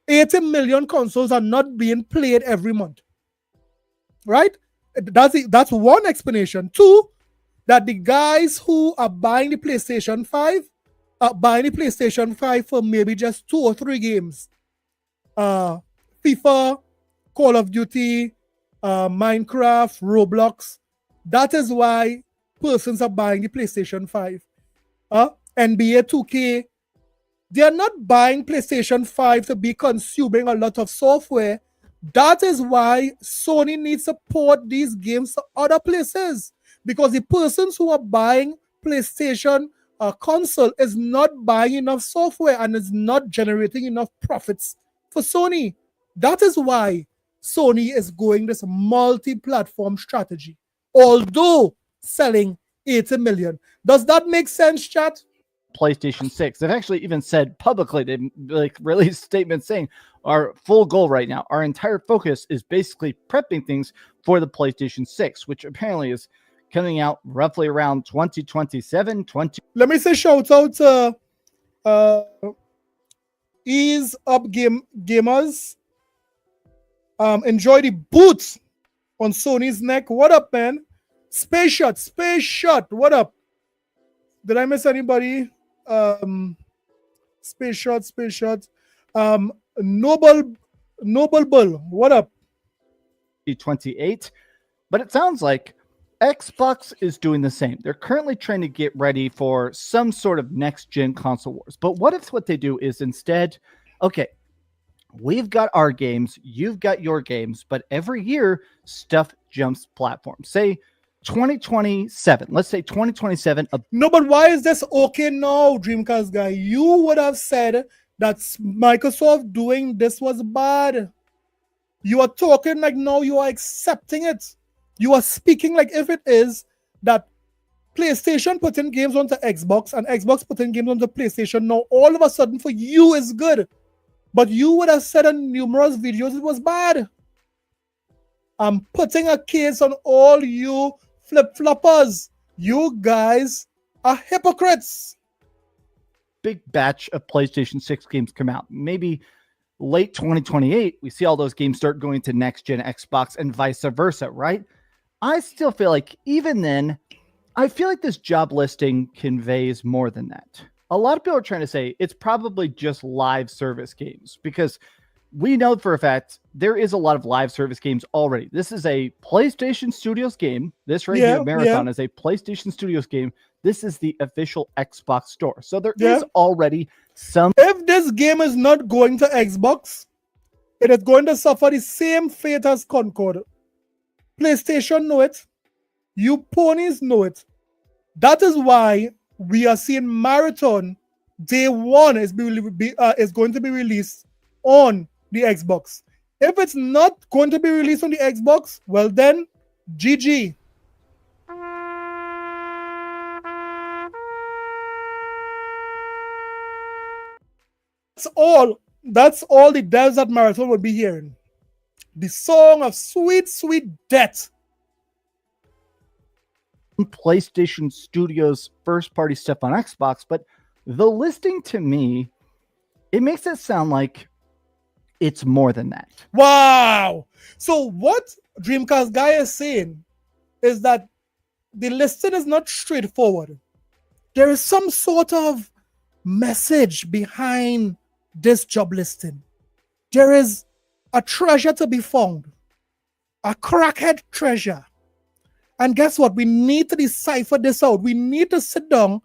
80 million consoles are not being played every month. Right? That's one explanation. Two, that the guys who are buying the PlayStation 5 are buying the PlayStation 5 for maybe just 2 or 3 games. FIFA, Call of Duty, Minecraft, Roblox. That is why persons are buying the PlayStation 5. NBA 2K, they are not buying PlayStation 5 to be consuming a lot of software. That is why Sony needs to port these games to other places, because the persons who are buying PlayStation console is not buying enough software and is not generating enough profits for Sony. That is why Sony is going this multi-platform strategy, although selling 80 million. Does that make sense, chat? PlayStation 6. They've actually even said publicly, they've released statements saying our full goal right now, our entire focus is basically prepping things for the PlayStation 6, which apparently is coming out roughly around 2027. Let me say shout out to Ease Up Gamers. Enjoy the boots on Sony's neck. What up, man? Space Shot. What up? Did I miss anybody? Space Shot. Noble Bull. What up? 28. But it sounds like Xbox is doing the same. They're currently trying to get ready for some sort of next gen console wars. But what if what they do is instead, okay, we've got our games, you've got your games, but every year stuff jumps platforms. Say 2027. Let's say 2027. No, but why is this okay now, Dreamcast Guy? You would have said that Microsoft doing this was bad. You are talking like now you are accepting it. You are speaking like if it is that PlayStation putting games onto Xbox and Xbox putting games onto PlayStation, now all of a sudden for you is good. But you would have said in numerous videos it was bad. I'm putting a case on all you flip-floppers. You guys are hypocrites. Big batch of PlayStation 6 games come out. Maybe late 2028, we see all those games start going to next-gen Xbox and vice versa, right? I still feel like even then, I feel like this job listing conveys more than that. A lot of people are trying to say it's probably just live service games, because we know for a fact there is a lot of live service games already. This is a PlayStation Studios game. This right here, Marathon, is a PlayStation Studios game. This is the official Xbox store. So there is already some... If this game is not going to Xbox, it is going to suffer the same fate as Concord. PlayStation know it. You ponies know it. That is why we are seeing Marathon day one is going to be released on the Xbox. If it's not going to be released on the Xbox, well then, GG. That's all the devs at Marathon would be hearing. The song of sweet, sweet death. PlayStation Studios first party stuff on Xbox, but the listing to me, it makes it sound like it's more than that. Wow. So what Dreamcast Guy is saying is that the listing is not straightforward. There is some sort of message behind this job listing. There is a treasure to be found, a crackhead treasure. And guess what? We need to decipher this out. We need to sit down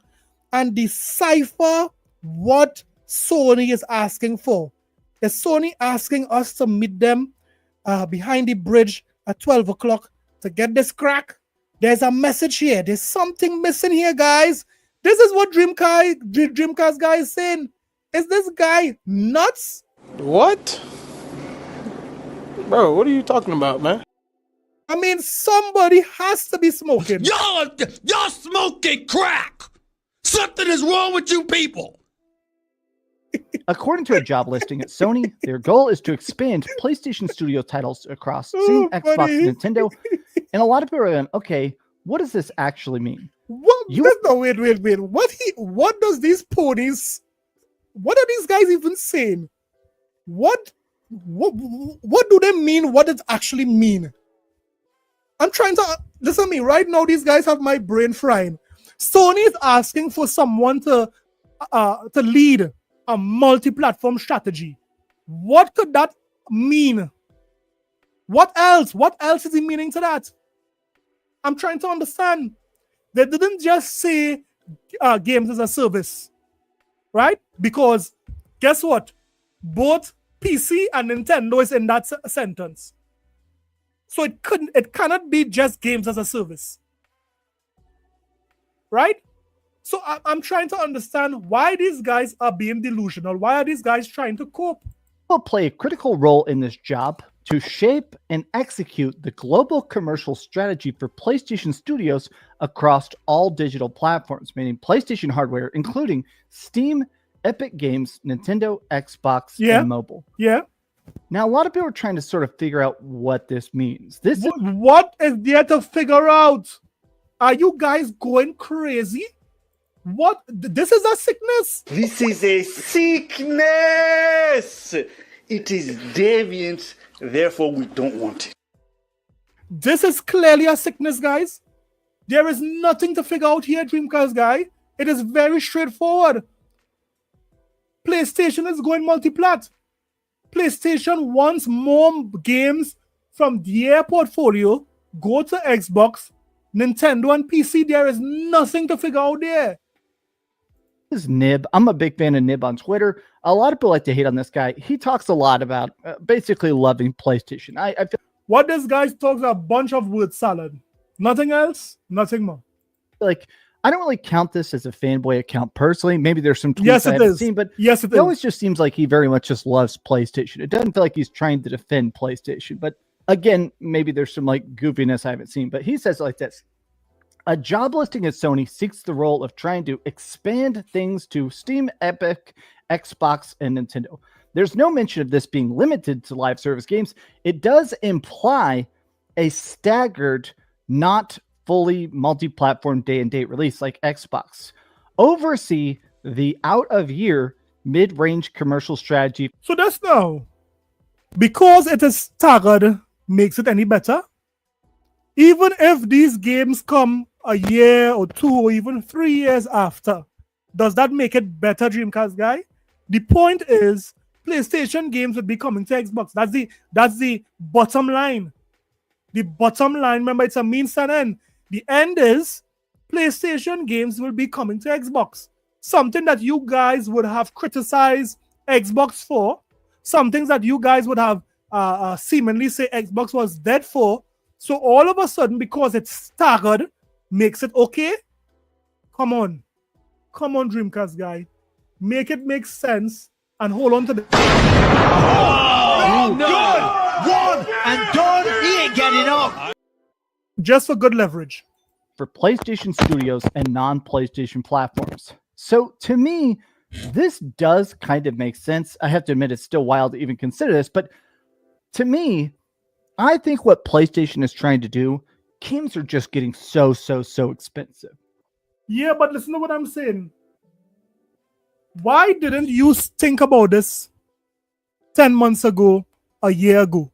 and decipher what Sony is asking for. Is Sony asking us to meet them behind the bridge at 12 o'clock to get this crack? There's a message here. There's something missing here, guys. This is what Dreamcast Guy is saying. Is this guy nuts? What? Bro, what are you talking about, man? I mean, somebody has to be smoking. Y'all smoking crack. Something is wrong with you people. According to a job listing at Sony, their goal is to expand PlayStation Studio titles across Steam, Xbox, and Nintendo. And a lot of people are going, okay, what does this actually mean? What? No, wait. What does these ponies? What are these guys even saying? What do they mean? What does it actually mean? I'm trying to listen to me right now. These guys have my brain frying. Sony is asking for someone to lead a multi-platform strategy. What could that mean? What else? What else is he meaning to that? I'm trying to understand. They didn't just say games as a service, right? Because guess what? Both PC and Nintendo is in that sentence. So it cannot be just games as a service, right? So I'm trying to understand why these guys are being delusional. Why are these guys trying to cope? Will play a critical role in this job to shape and execute the global commercial strategy for PlayStation Studios across all digital platforms, meaning PlayStation hardware, including Steam, Epic Games, Nintendo, Xbox, and mobile. Yeah. Now, a lot of people are trying to sort of figure out what this means. What is there to figure out? Are you guys going crazy? What? This is a sickness. This is a sickness. It is deviant. Therefore, we don't want it. This is clearly a sickness, guys. There is nothing to figure out here, Dreamcast Guy. It is very straightforward. PlayStation is going multi-plat. PlayStation wants more games from their portfolio go to Xbox, Nintendo, and PC. There is nothing to figure out there. This is Nib. I'm a big fan of Nib on Twitter. A lot of people like to hate on this guy. He talks a lot about basically loving PlayStation. I feel what this guy talks a bunch of word salad. Nothing else, nothing more. Like, I don't really count this as a fanboy account personally. Maybe there's some tweets I haven't seen, but it always just seems like he very much just loves PlayStation. It doesn't feel like he's trying to defend PlayStation. But again, maybe there's some like goofiness I haven't seen. But he says it like this. A job listing at Sony seeks the role of trying to expand things to Steam, Epic, Xbox, and Nintendo. There's no mention of this being limited to live service games. It does imply a staggered, not fully multi-platform day-and-date release like Xbox. Oversee the out-of-year mid-range commercial strategy. So that's now, because it is staggered, makes it any better? Even if these games come a year or 2 or even 3 years after, does that make it better, Dreamcast Guy? The point is, PlayStation games will be coming to Xbox. That's the bottom line. The bottom line, remember, it's a means and end. The end is PlayStation games will be coming to Xbox. Something that you guys would have criticized Xbox for, some things that you guys would have seemingly say Xbox was dead for. So all of a sudden, because it's staggered, makes it okay? Come on, Dreamcast Guy. Make it make sense and hold on to the... Oh, no! One and done! He ain't getting up! Just for good leverage. For PlayStation Studios and non-PlayStation platforms. So to me, this does kind of make sense. I have to admit it's still wild to even consider this, but to me, I think what PlayStation is trying to do, games are just getting so expensive. Yeah, but listen to what I'm saying. Why didn't you think about this 10 months ago, a year ago.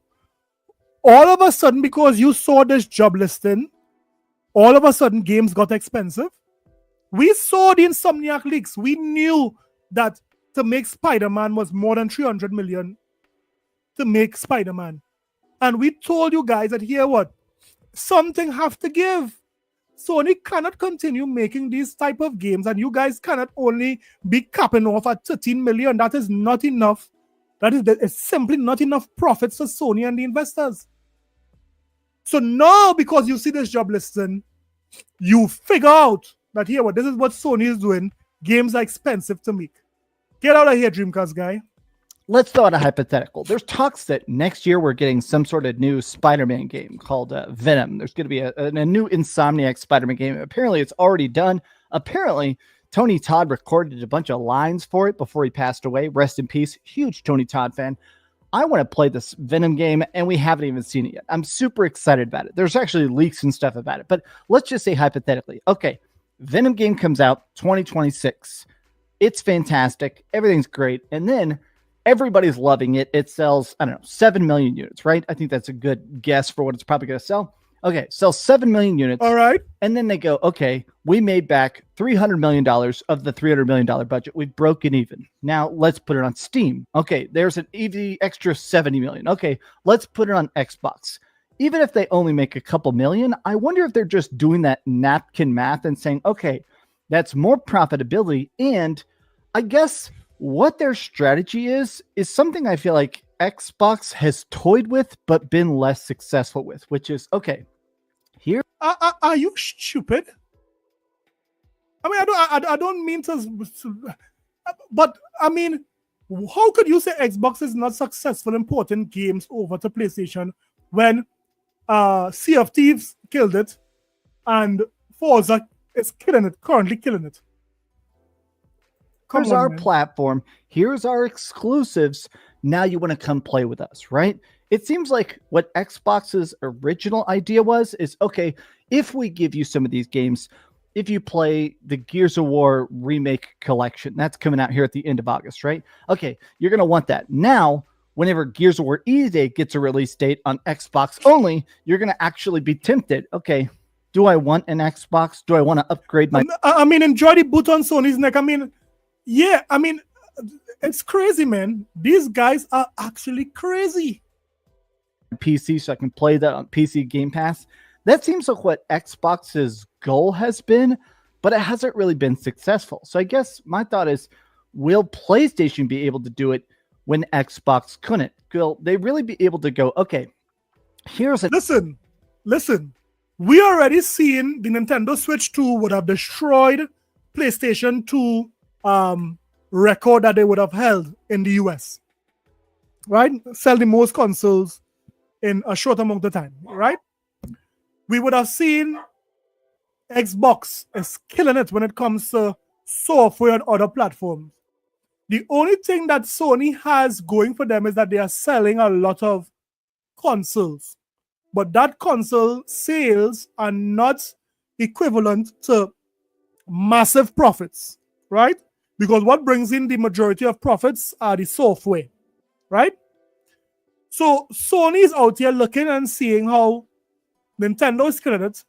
All of a sudden, because you saw this job listing, all of a sudden games got expensive. We saw the Insomniac leaks. We knew that to make Spider-Man was more than 300 million to make Spider-Man. And we told you guys that here what? Something have to give. Sony cannot continue making these type of games, and you guys cannot only be capping off at 13 million. That is not enough. That is simply not enough profits for Sony and the investors. So now, because you see this job listing, you figure out that here, what this is what Sony is doing. Games are expensive to make. Get out of here, Dreamcast guy. Let's throw out a hypothetical. There's talks that next year we're getting some sort of new Spider-Man game called Venom. There's going to be a new Insomniac Spider-Man game. Apparently, it's already done. Apparently, Tony Todd recorded a bunch of lines for it before he passed away. Rest in peace. Huge Tony Todd fan. I want to play this Venom game, and we haven't even seen it yet. I'm super excited about it. There's actually leaks and stuff about it. But let's just say hypothetically. Okay, Venom game comes out 2026. It's fantastic. Everything's great. And then everybody's loving it. It sells, 7 million units, right? I think that's a good guess for what it's probably going to sell. Okay, sells 7 million units. All right. And then they go, okay, we made back $300 million of the $300 million budget. We've broken even. Now let's put it on Steam. Okay, there's an extra 70 million. Okay, let's put it on Xbox. Even if they only make a couple million, I wonder if they're just doing that napkin math and saying, okay, that's more profitability. And I guess what their strategy is something I feel like Xbox has toyed with but been less successful with, which is, okay, here. Are you stupid? I mean, I don't mean to, but I mean, how could you say Xbox is not successful in porting games over to PlayStation when Sea of Thieves killed it and Forza is currently killing it? Here's our platform. Here's our exclusives. Now you want to come play with us, right? It seems like what Xbox's original idea was is, okay, if we give you some of these games, if you play the Gears of War remake collection, that's coming out here at the end of August, right? Okay, you're going to want that. Now, whenever Gears of War E-Day gets a release date on Xbox only, you're going to actually be tempted. Okay, do I want an Xbox? Do I want to upgrade my... I mean, enjoy the boot on Sony's neck. I mean, yeah, I mean, it's crazy, man. These guys are actually crazy. PC, so I can play that on PC Game Pass. That seems like what Xbox's goal has been, but it hasn't really been successful. So I guess my thought is, will PlayStation be able to do it when Xbox couldn't? Will they really be able to go, okay, here's a... Listen. We already seen the Nintendo Switch 2 would have destroyed PlayStation 2 record that they would have held in the US. Right? Sell the most consoles in a short amount of time, right? We would have seen Xbox is killing it when it comes to software and other platforms. The only thing that Sony has going for them is that they are selling a lot of consoles. But that console sales are not equivalent to massive profits, right? Because what brings in the majority of profits are the software, right? So Sony is out here looking and seeing how Nintendo is killing it.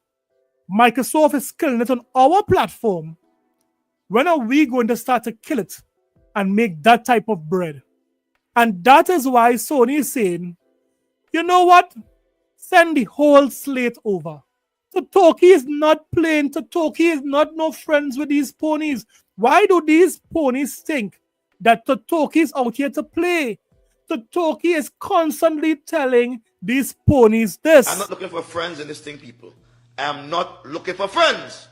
Microsoft is killing it on our platform. When are we going to start to kill it and make that type of bread? And that is why Sony is saying, you know what? Send the whole slate over. Totoki is not playing. Totoki is not no friends with these ponies. Why do these ponies think that Totoki is out here to play? Totoki is constantly telling these ponies this. I'm not looking for friends in this thing, people. I'm not looking for friends.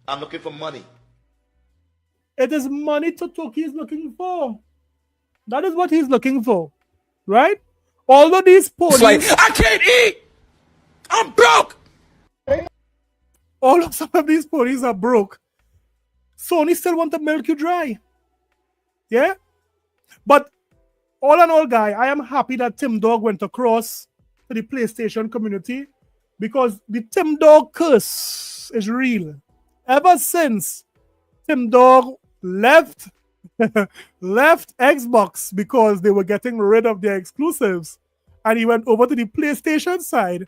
I'm looking for money. It is money Totoki is looking for. That is what he's looking for, right? Although these ponies... It's like, I can't eat! I'm broke! All of some of these ponies are broke. Sony still want to milk you dry. Yeah? But all in all, guy, I am happy that Tim Dog went across to the PlayStation community because the Tim Dog curse is real. Ever since Tim Dog left left Xbox because they were getting rid of their exclusives, and he went over to the PlayStation side.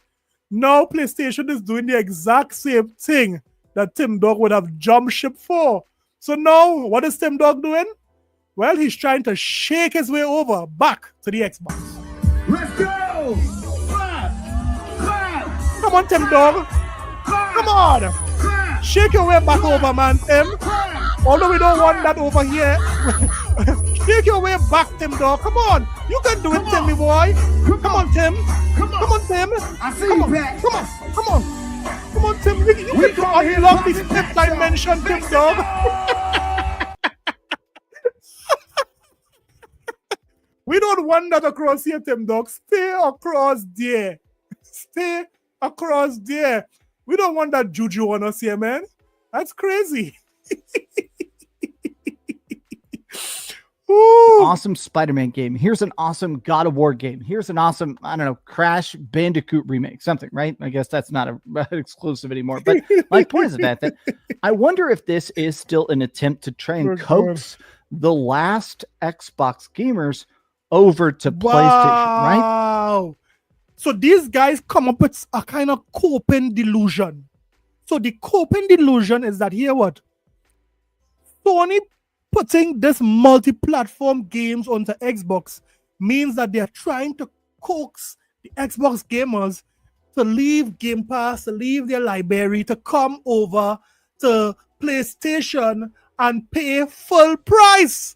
Now PlayStation is doing the exact same thing that Tim Dog would have jumped ship for. So now, what is Tim Dog doing? Well, he's trying to shake his way over back to the Xbox. Let's go! Clap! Clap! Come on, Tim Dog. Come on. Shake your way back over, man, Tim. Although we don't want that over here. Shake your way back, Tim Dog. Come on. You can do it, Timmy boy. Come on, Tim. Come on, Tim. I see you, Pat. Come on. Come on, Tim. You can unlock this fifth dimension, Tim Dog. We don't want that across here, Tim Dog. Stay across there. Stay across there. We don't want that juju on us here, man. That's crazy. Awesome Spider-Man game. Here's an awesome God of War game. Here's an awesome, I don't know, Crash Bandicoot remake, something, right? I guess that's not an exclusive anymore. But my point is that I wonder if this is still an attempt to try and coax the last Xbox gamers over to PlayStation, right? Wow. So these guys come up with a kind of coping delusion. So the coping delusion is that here what? Sony putting this multi-platform games onto Xbox means that they're trying to coax the Xbox gamers to leave Game Pass, to leave their library, to come over to PlayStation and pay full price.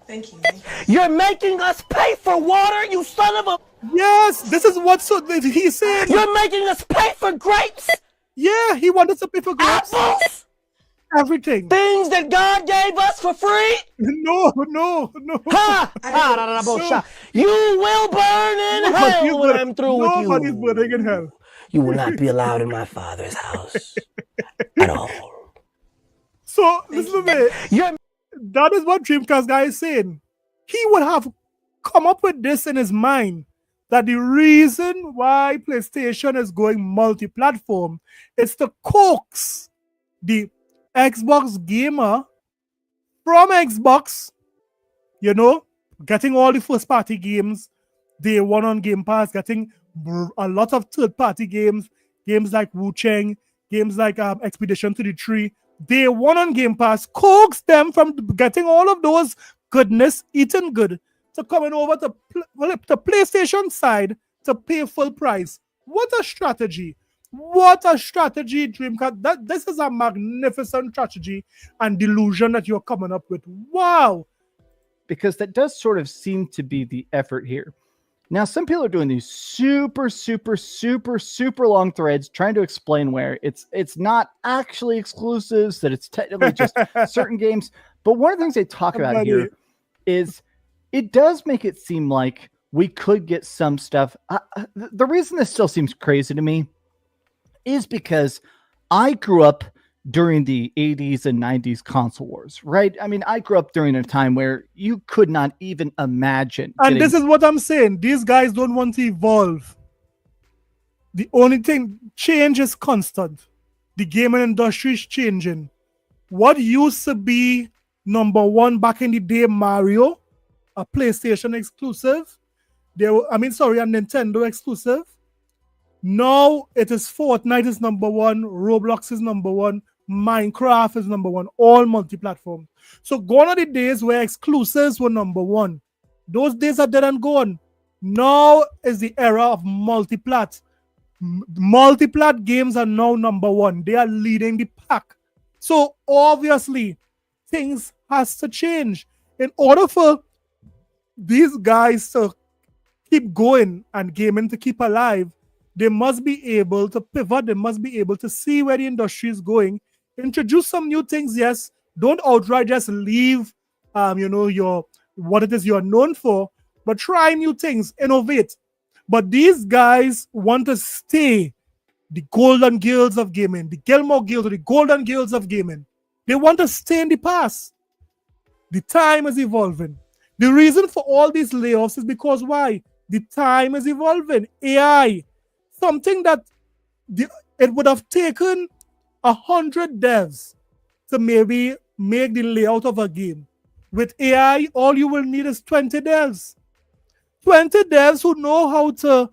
Thank you. You're making us pay for water, you son of a... Yes, this is what he said. You're making us pay for grapes? Yeah, he wanted to pay for grapes. Apples? Everything. Things that God gave us for free? No. Ha! You will burn in hell when I'm through with you. Nobody's burning in hell. You will not be allowed in my Father's house at all. So, listen to me. That is what Dreamcast Guy is saying. He would have come up with this in his mind, that the reason why PlayStation is going multi-platform is to coax the Xbox gamer from Xbox, getting all the first-party games, day one on Game Pass, getting a lot of third-party games like Wu Cheng, games like Expedition to the Tree, day one on Game Pass, coax them from getting all of those goodness, eaten good, to coming over to PlayStation side to pay full price. What a strategy. What a strategy, Dreamcast. This is a magnificent strategy and delusion that you're coming up with. Wow. Because that does sort of seem to be the effort here. Now, some people are doing these super long threads trying to explain where it's not actually exclusives, that it's technically just certain games. But one of the things they talk about here is it does make it seem like we could get some stuff. The reason this still seems crazy to me is because I grew up during the 80s and 90s console wars, right? I mean, I grew up during a time where you could not even imagine. And this is what I'm saying. These guys don't want to evolve. The only thing, change is constant. The gaming industry is changing. What used to be number one back in the day, Mario, a PlayStation exclusive, a Nintendo exclusive. Now it is Fortnite is number one, Roblox is number one, Minecraft is number one, all multi-platform. So gone are the days where exclusives were number one. Those days are dead and gone. Now is the era of multi-plat. Multi-plat games are now number one. They are leading the pack. So obviously, things has to change. In order for these guys to keep going and gaming to keep alive, they must be able to pivot. They must be able to see where the industry is going, introduce some new things. Yes, don't outright just leave, your what it is you're known for, but try new things, innovate. But these guys want to stay the golden girls of gaming, the Gilmore Guild, or the golden girls of gaming. They want to stay in the past. The time is evolving. The reason for all these layoffs is because why? The time is evolving. AI. Something that it would have taken 100 devs to maybe make the layout of a game. With AI, all you will need is 20 devs. 20 devs who know how to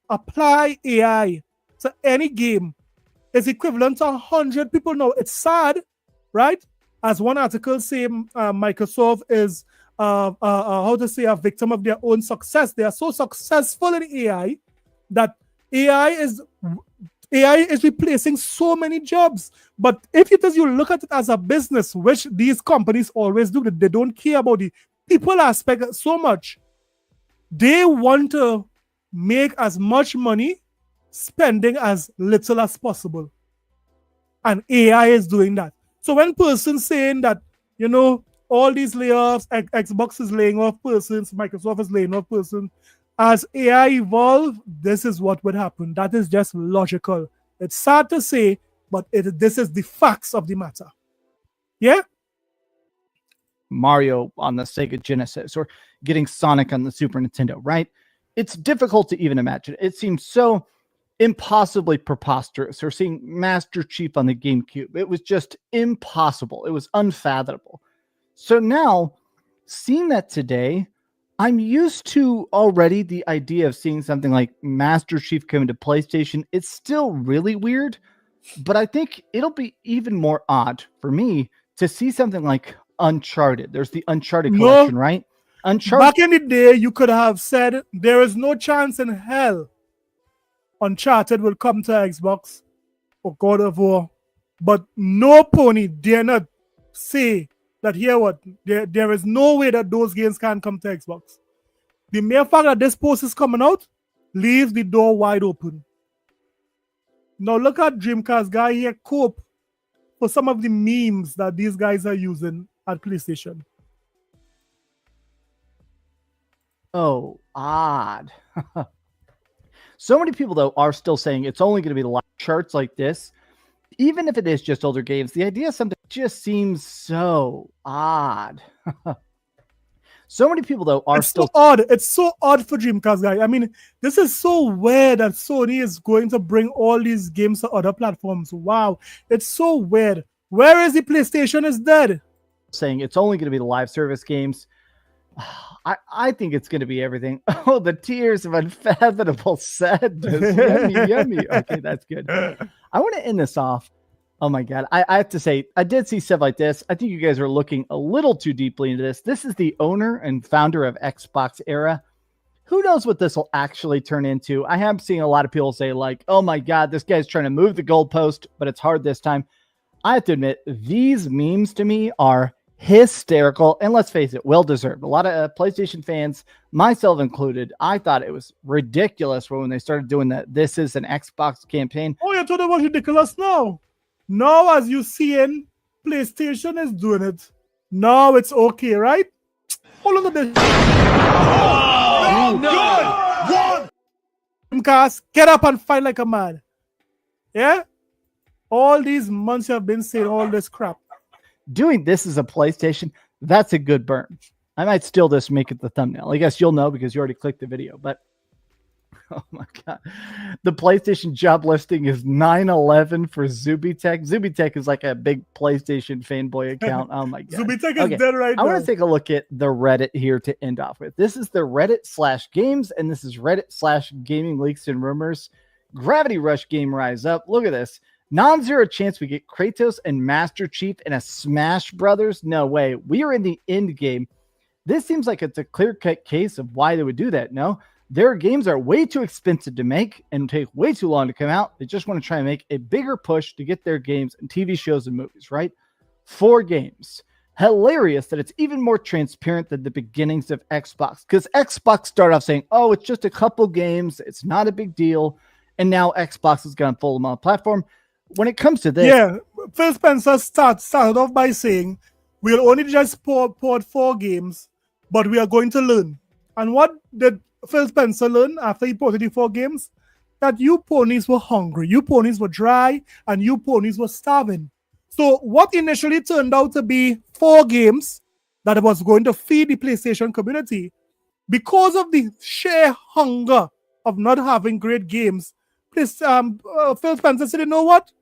apply AI to any game is equivalent to 100 people now. It's sad, right? As one article say, Microsoft is how to say, a victim of their own success. They are so successful in AI that AI is replacing so many jobs. But if you look at it as a business, which these companies always do, they don't care about the people aspect so much. They want to make as much money spending as little as possible. And AI is doing that. So when persons saying that, all these layoffs, Xbox is laying off persons, Microsoft is laying off persons, as AI evolve, this is what would happen. That is just logical. It's sad to say, but this is the facts of the matter. Yeah? Mario on the Sega Genesis or getting Sonic on the Super Nintendo, right? It's difficult to even imagine. It seems so impossibly preposterous. Or seeing Master Chief on the GameCube. It was just impossible. It was unfathomable. So now, seeing that today, I'm used to already the idea of seeing something like Master Chief coming to PlayStation. It's still really weird, but I think it'll be even more odd for me to see something like Uncharted. There's the Uncharted collection, right? Uncharted. Back in the day, you could have said there is no chance in hell Uncharted will come to Xbox or God of War, but no pony dare not say that there is no way that those games can come to Xbox. The mere fact that this post is coming out leaves the door wide open. Now look at Dreamcast Guy here cope for some of the memes that these guys are using at PlayStation. Oh, odd. So many people, though, are still saying it's only going to be the live charts like this. Even if it is just older games, the idea of something just seems so odd. So many people, though, are still odd. It's so odd for Dreamcast Guy. I mean, this is so weird that Sony is going to bring all these games to other platforms. Wow. It's so weird. Where is the PlayStation is dead? Saying it's only going to be the live service games. I think it's going to be everything. Oh, the tears of unfathomable sadness. Yummy, yummy. Okay, that's good. I want to end this off. Oh my God. I have to say, I did see stuff like this. I think you guys are looking a little too deeply into this. This is the owner and founder of Xbox Era. Who knows what this will actually turn into? I have seen a lot of people say like, oh my God, this guy's trying to move the goalpost, but it's hard this time. I have to admit, these memes to me are hysterical, and let's face it, well-deserved. A lot of PlayStation fans, myself included, I thought it was ridiculous when they started doing that. This is an Xbox campaign. Oh, you thought it was ridiculous now? Now, as you see in, PlayStation is doing it. Now it's okay, right? Hold on a bit. Good! One! Dreamcast, get up and fight like a man. Yeah? All these months you have been saying all this crap. Doing this as a PlayStation, that's a good burn. I might steal this, make it the thumbnail. I guess you'll know because you already clicked the video, but oh my God. The PlayStation job listing is 911 for Zubitech. Zubitech is like a big PlayStation fanboy account. Oh my God. Zubitech is dead right now. I want to take a look at the Reddit here to end off with. This is the Reddit/games, and this is Reddit/gaming leaks and rumors. Gravity Rush game rise up. Look at this. Non-zero chance we get Kratos and Master Chief in a Smash Brothers? No way. We are in the end game. This seems like it's a clear-cut case of why they would do that. No, their games are way too expensive to make and take way too long to come out. They just want to try and make a bigger push to get their games and TV shows and movies, right? 4 games. Hilarious that it's even more transparent than the beginnings of Xbox, because Xbox started off saying, oh, it's just a couple games. It's not a big deal. And now Xbox has gone full multi-platform. When it comes to this, yeah, Phil Spencer started off by saying, we'll only just port 4 games, but we are going to learn. And what did Phil Spencer learn after he ported the 4 games? That you ponies were hungry, you ponies were dry, and you ponies were starving. So what initially turned out to be 4 games that was going to feed the PlayStation community, because of the sheer hunger of not having great games, Phil Spencer said, you know what?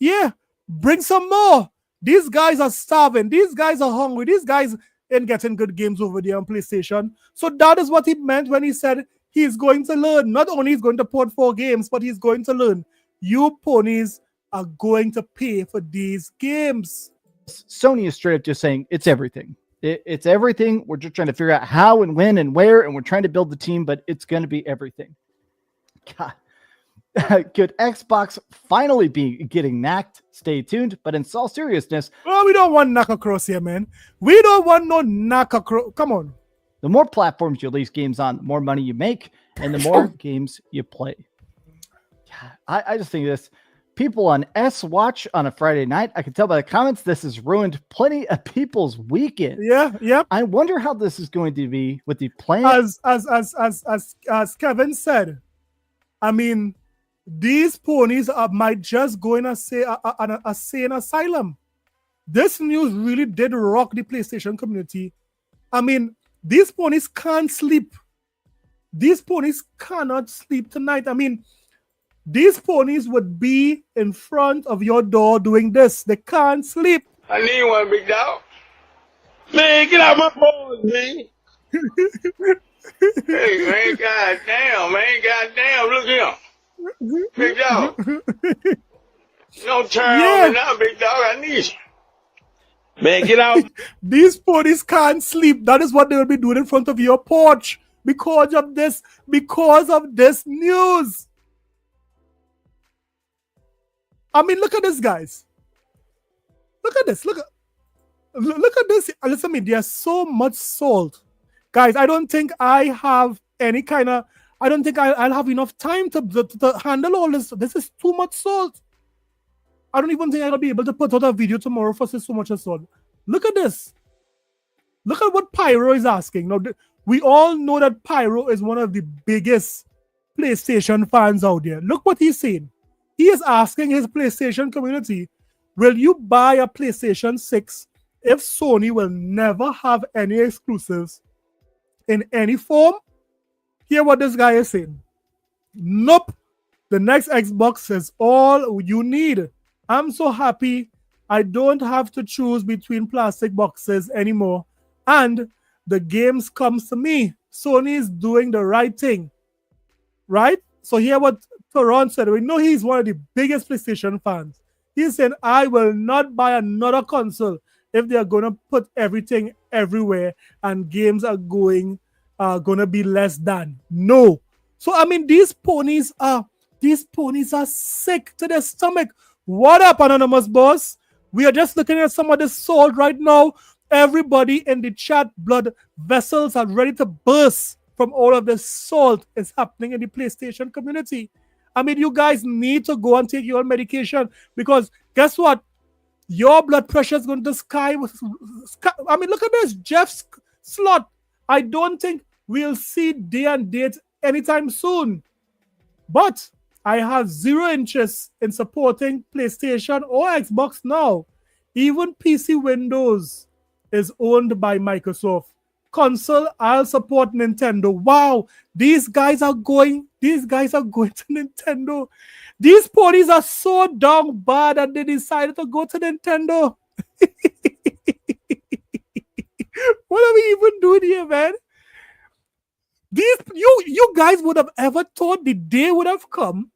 Yeah, bring some more. These guys are starving. These guys are hungry. These guys ain't getting good games over there on PlayStation. So that is what he meant when he said he's going to learn. Not only he's going to port 4 games, but he's going to learn. You ponies are going to pay for these games. Sony is straight up just saying it's everything. It's everything. We're just trying to figure out how and when and where, and we're trying to build the team, but it's going to be everything. God. Could Xbox finally be getting knacked? Stay tuned. But in all seriousness, well, we don't want knack across here, man. We don't want no knack across. Come on. The more platforms you release games on, the more money you make, and the more games you play. I just think this. People on S Watch on a Friday night. I can tell by the comments this has ruined plenty of people's weekend. Yeah. I wonder how this is going to be with the plan. As Kevin said, I mean, these ponies might just go in a sane asylum. This news really did rock the PlayStation community. I mean, these ponies can't sleep. These ponies cannot sleep tonight. I mean, these ponies would be in front of your door doing this. They can't sleep. I need one, big dog. Man, get out my balls, man. Hey, man, goddamn, look here. Big dog. Don't turn on me now, big dog. I need you. Man, get out. These ponies can't sleep. That is what they will be doing in front of your porch because of this news. I mean, look at this, guys. Look at this. Look at this. Listen to me. There's so much salt. Guys, I don't think I have any kind of... I don't think I'll have enough time to handle all this. This is too much salt. I don't even think I'll be able to put out a video tomorrow for so much salt. Look at this. Look at what Pyro is asking. Now, we all know that Pyro is one of the biggest PlayStation fans out there. Look what he's saying. He is asking his PlayStation community, will you buy a PlayStation 6 if Sony will never have any exclusives in any form? Hear what this guy is saying. Nope. The next Xbox is all you need. I'm so happy I don't have to choose between plastic boxes anymore. And the games comes to me. Sony is doing the right thing. Right? So hear what Toron said. We know he's one of the biggest PlayStation fans. He's saying, I will not buy another console if they're going to put everything everywhere and games are going to be less than. No. So, I mean, these ponies are sick to their stomach. What up, Anonymous Boss? We are just looking at some of the salt right now. Everybody in the chat, blood vessels are ready to burst from all of the salt is happening in the PlayStation community. I mean, you guys need to go and take your medication because guess what? Your blood pressure is going to sky. I mean, look at this, Jeff Slot. I don't think we'll see day and date anytime soon. But I have zero interest in supporting PlayStation or Xbox now. Even PC Windows is owned by Microsoft. Console, I'll support Nintendo. Wow, these guys are going to Nintendo. These ponies are so damn bad that they decided to go to Nintendo. What are we even doing here, man? You guys would have ever thought the day would have come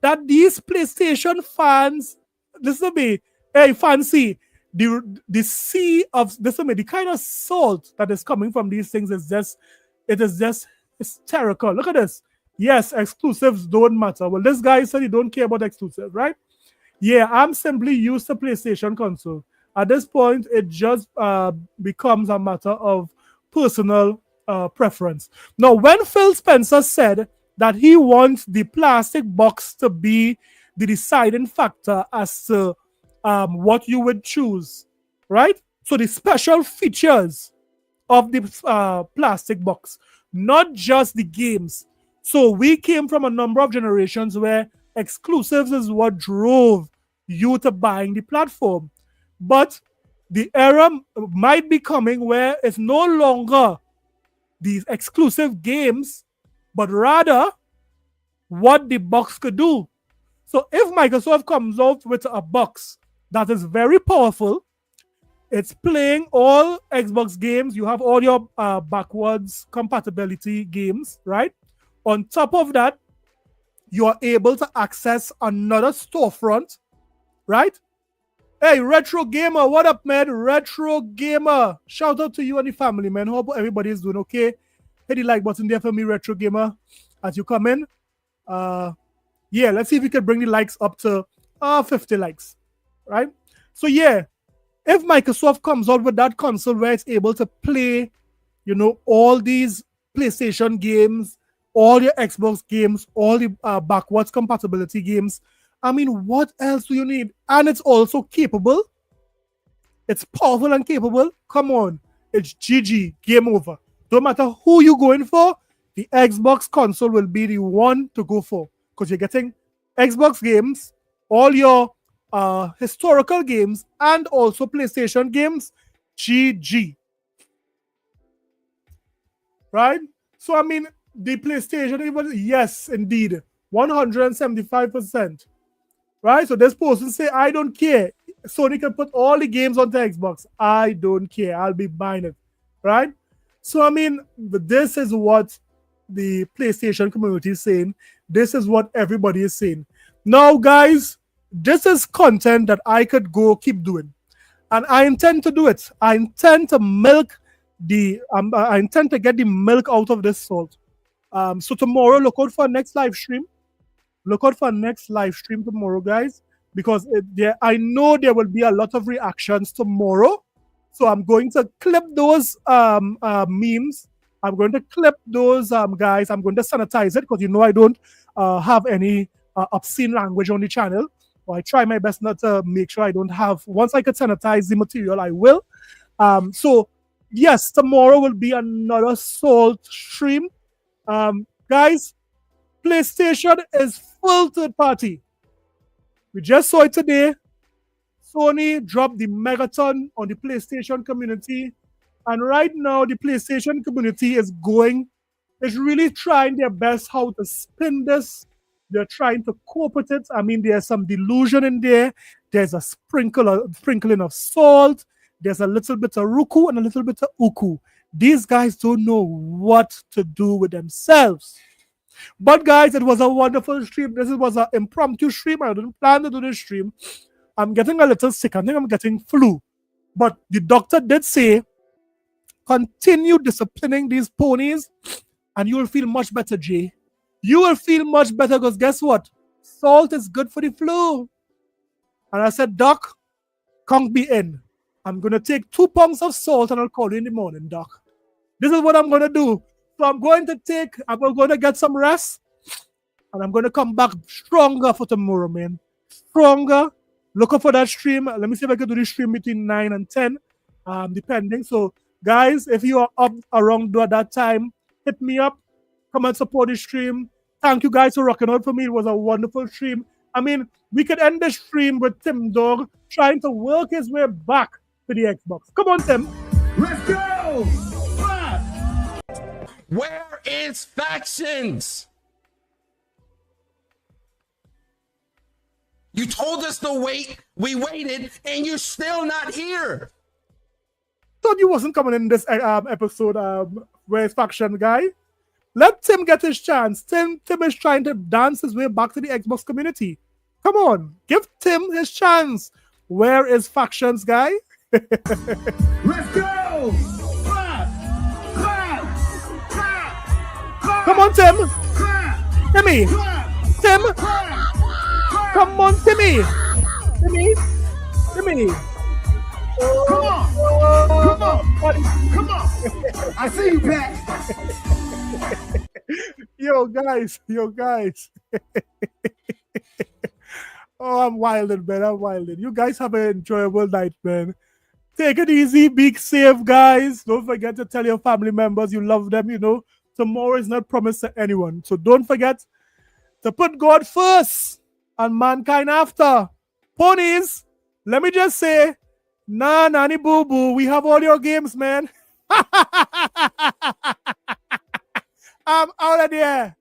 that these PlayStation fans, listen to me, hey, fancy, the sea of, listen to me, the kind of salt that is coming from these things is just hysterical. Look at this. Yes, exclusives don't matter. Well, this guy said he don't care about exclusives, right? Yeah, I'm simply used to PlayStation console. At this point, it just becomes a matter of personal preference. Now, when Phil Spencer said that he wants the plastic box to be the deciding factor as to what you would choose, right? So the special features of the plastic box, not just the games. So we came from a number of generations where exclusives is what drove you to buying the platform. But the era might be coming where it's no longer these exclusive games, but rather what the box could do. So if Microsoft comes out with a box that is very powerful. It's playing all Xbox games. You have all your backwards compatibility games, right? On top of that, you are able to access another storefront, right? Hey, Retro Gamer, what up, man? Retro Gamer. Shout out to you and the family, man. Hope everybody is doing okay. Hit the like button there for me, Retro Gamer, as you come in. Yeah, let's see if we can bring the likes up to 50 likes, right? So yeah, if Microsoft comes out with that console where it's able to play, you know, all these PlayStation games, all your Xbox games, all the backwards compatibility games, I mean, what else do you need? And it's also capable. It's powerful and capable. Come on, it's GG, game over. Don't matter who you're going for, the Xbox console will be the one to go for because you're getting Xbox games, all your historical games, and also PlayStation games. GG. Right? So, I mean, the PlayStation, yes, indeed, 175%. Right? So this person say, I don't care. Sony can put all the games onto Xbox. I don't care. I'll be buying it. Right? So, I mean, this is what the PlayStation community is saying. This is what everybody is saying. Now, guys, this is content that I could go keep doing. And I intend to do it. I intend to milk I intend to get the milk out of this salt. So tomorrow, look out for next live stream. Look out for next live stream tomorrow, guys, because I know there will be a lot of reactions tomorrow. So I'm going to clip those memes. I'm going to clip those guys. I'm going to sanitize it because you know I don't have any obscene language on the channel. Or I try my best not to make sure I don't have. Once I could sanitize the material, I will. So yes, tomorrow will be another Salt stream. Guys, PlayStation is full third party. We just saw it today. Sony dropped the megaton on the PlayStation community. And right now, the PlayStation community is really trying their best how to spin this. They're trying to cope with it. I mean, there's some delusion in there. There's a sprinkling of salt. There's a little bit of ruku and a little bit of uku. These guys don't know what to do with themselves. But guys, it was a wonderful stream. This was an impromptu stream. I didn't plan to do this stream. I'm getting a little sick. I think I'm getting flu. But the doctor did say, continue disciplining these ponies and you will feel much better, Jay. You will feel much better because guess what? Salt is good for the flu. And I said, Doc, can't be in. I'm going to take 2 pounds of salt and I'll call you in the morning, Doc. This is what I'm going to do. So I'm going to get some rest and I'm going to come back stronger for tomorrow, man. Stronger. Look up for that stream. Let me see if I can do this stream between 9 and 10, depending. So, guys, if you are up around that time, hit me up. Come and support the stream. Thank you guys for rocking out for me. It was a wonderful stream. I mean, we could end the stream with Tim Dog trying to work his way back to the Xbox. Come on, Tim. Let's go! Where is Factions? You told us to wait. We waited, and you're still not here. Thought you wasn't coming in this episode. Where's Faction Guy? Let Tim get his chance. Tim is trying to dance his way back to the Xbox community. Come on, give Tim his chance. Where is Factions Guy? Let's go! Clap! Clap! Clap! Come on, Tim. Timmy. Tim. Come on, Timmy. Timmy. Come on! Come on! Come on! I see you, Pat. Yo, guys. Oh, I'm wilding, man. I'm wilding. You guys have an enjoyable night, man. Take it easy. Be safe, guys. Don't forget to tell your family members you love them. You know, tomorrow is not promised to anyone. So don't forget to put God first and mankind after. Ponies, let me just say, nah, nanny boo boo. We have all your games, man. I'm out of there.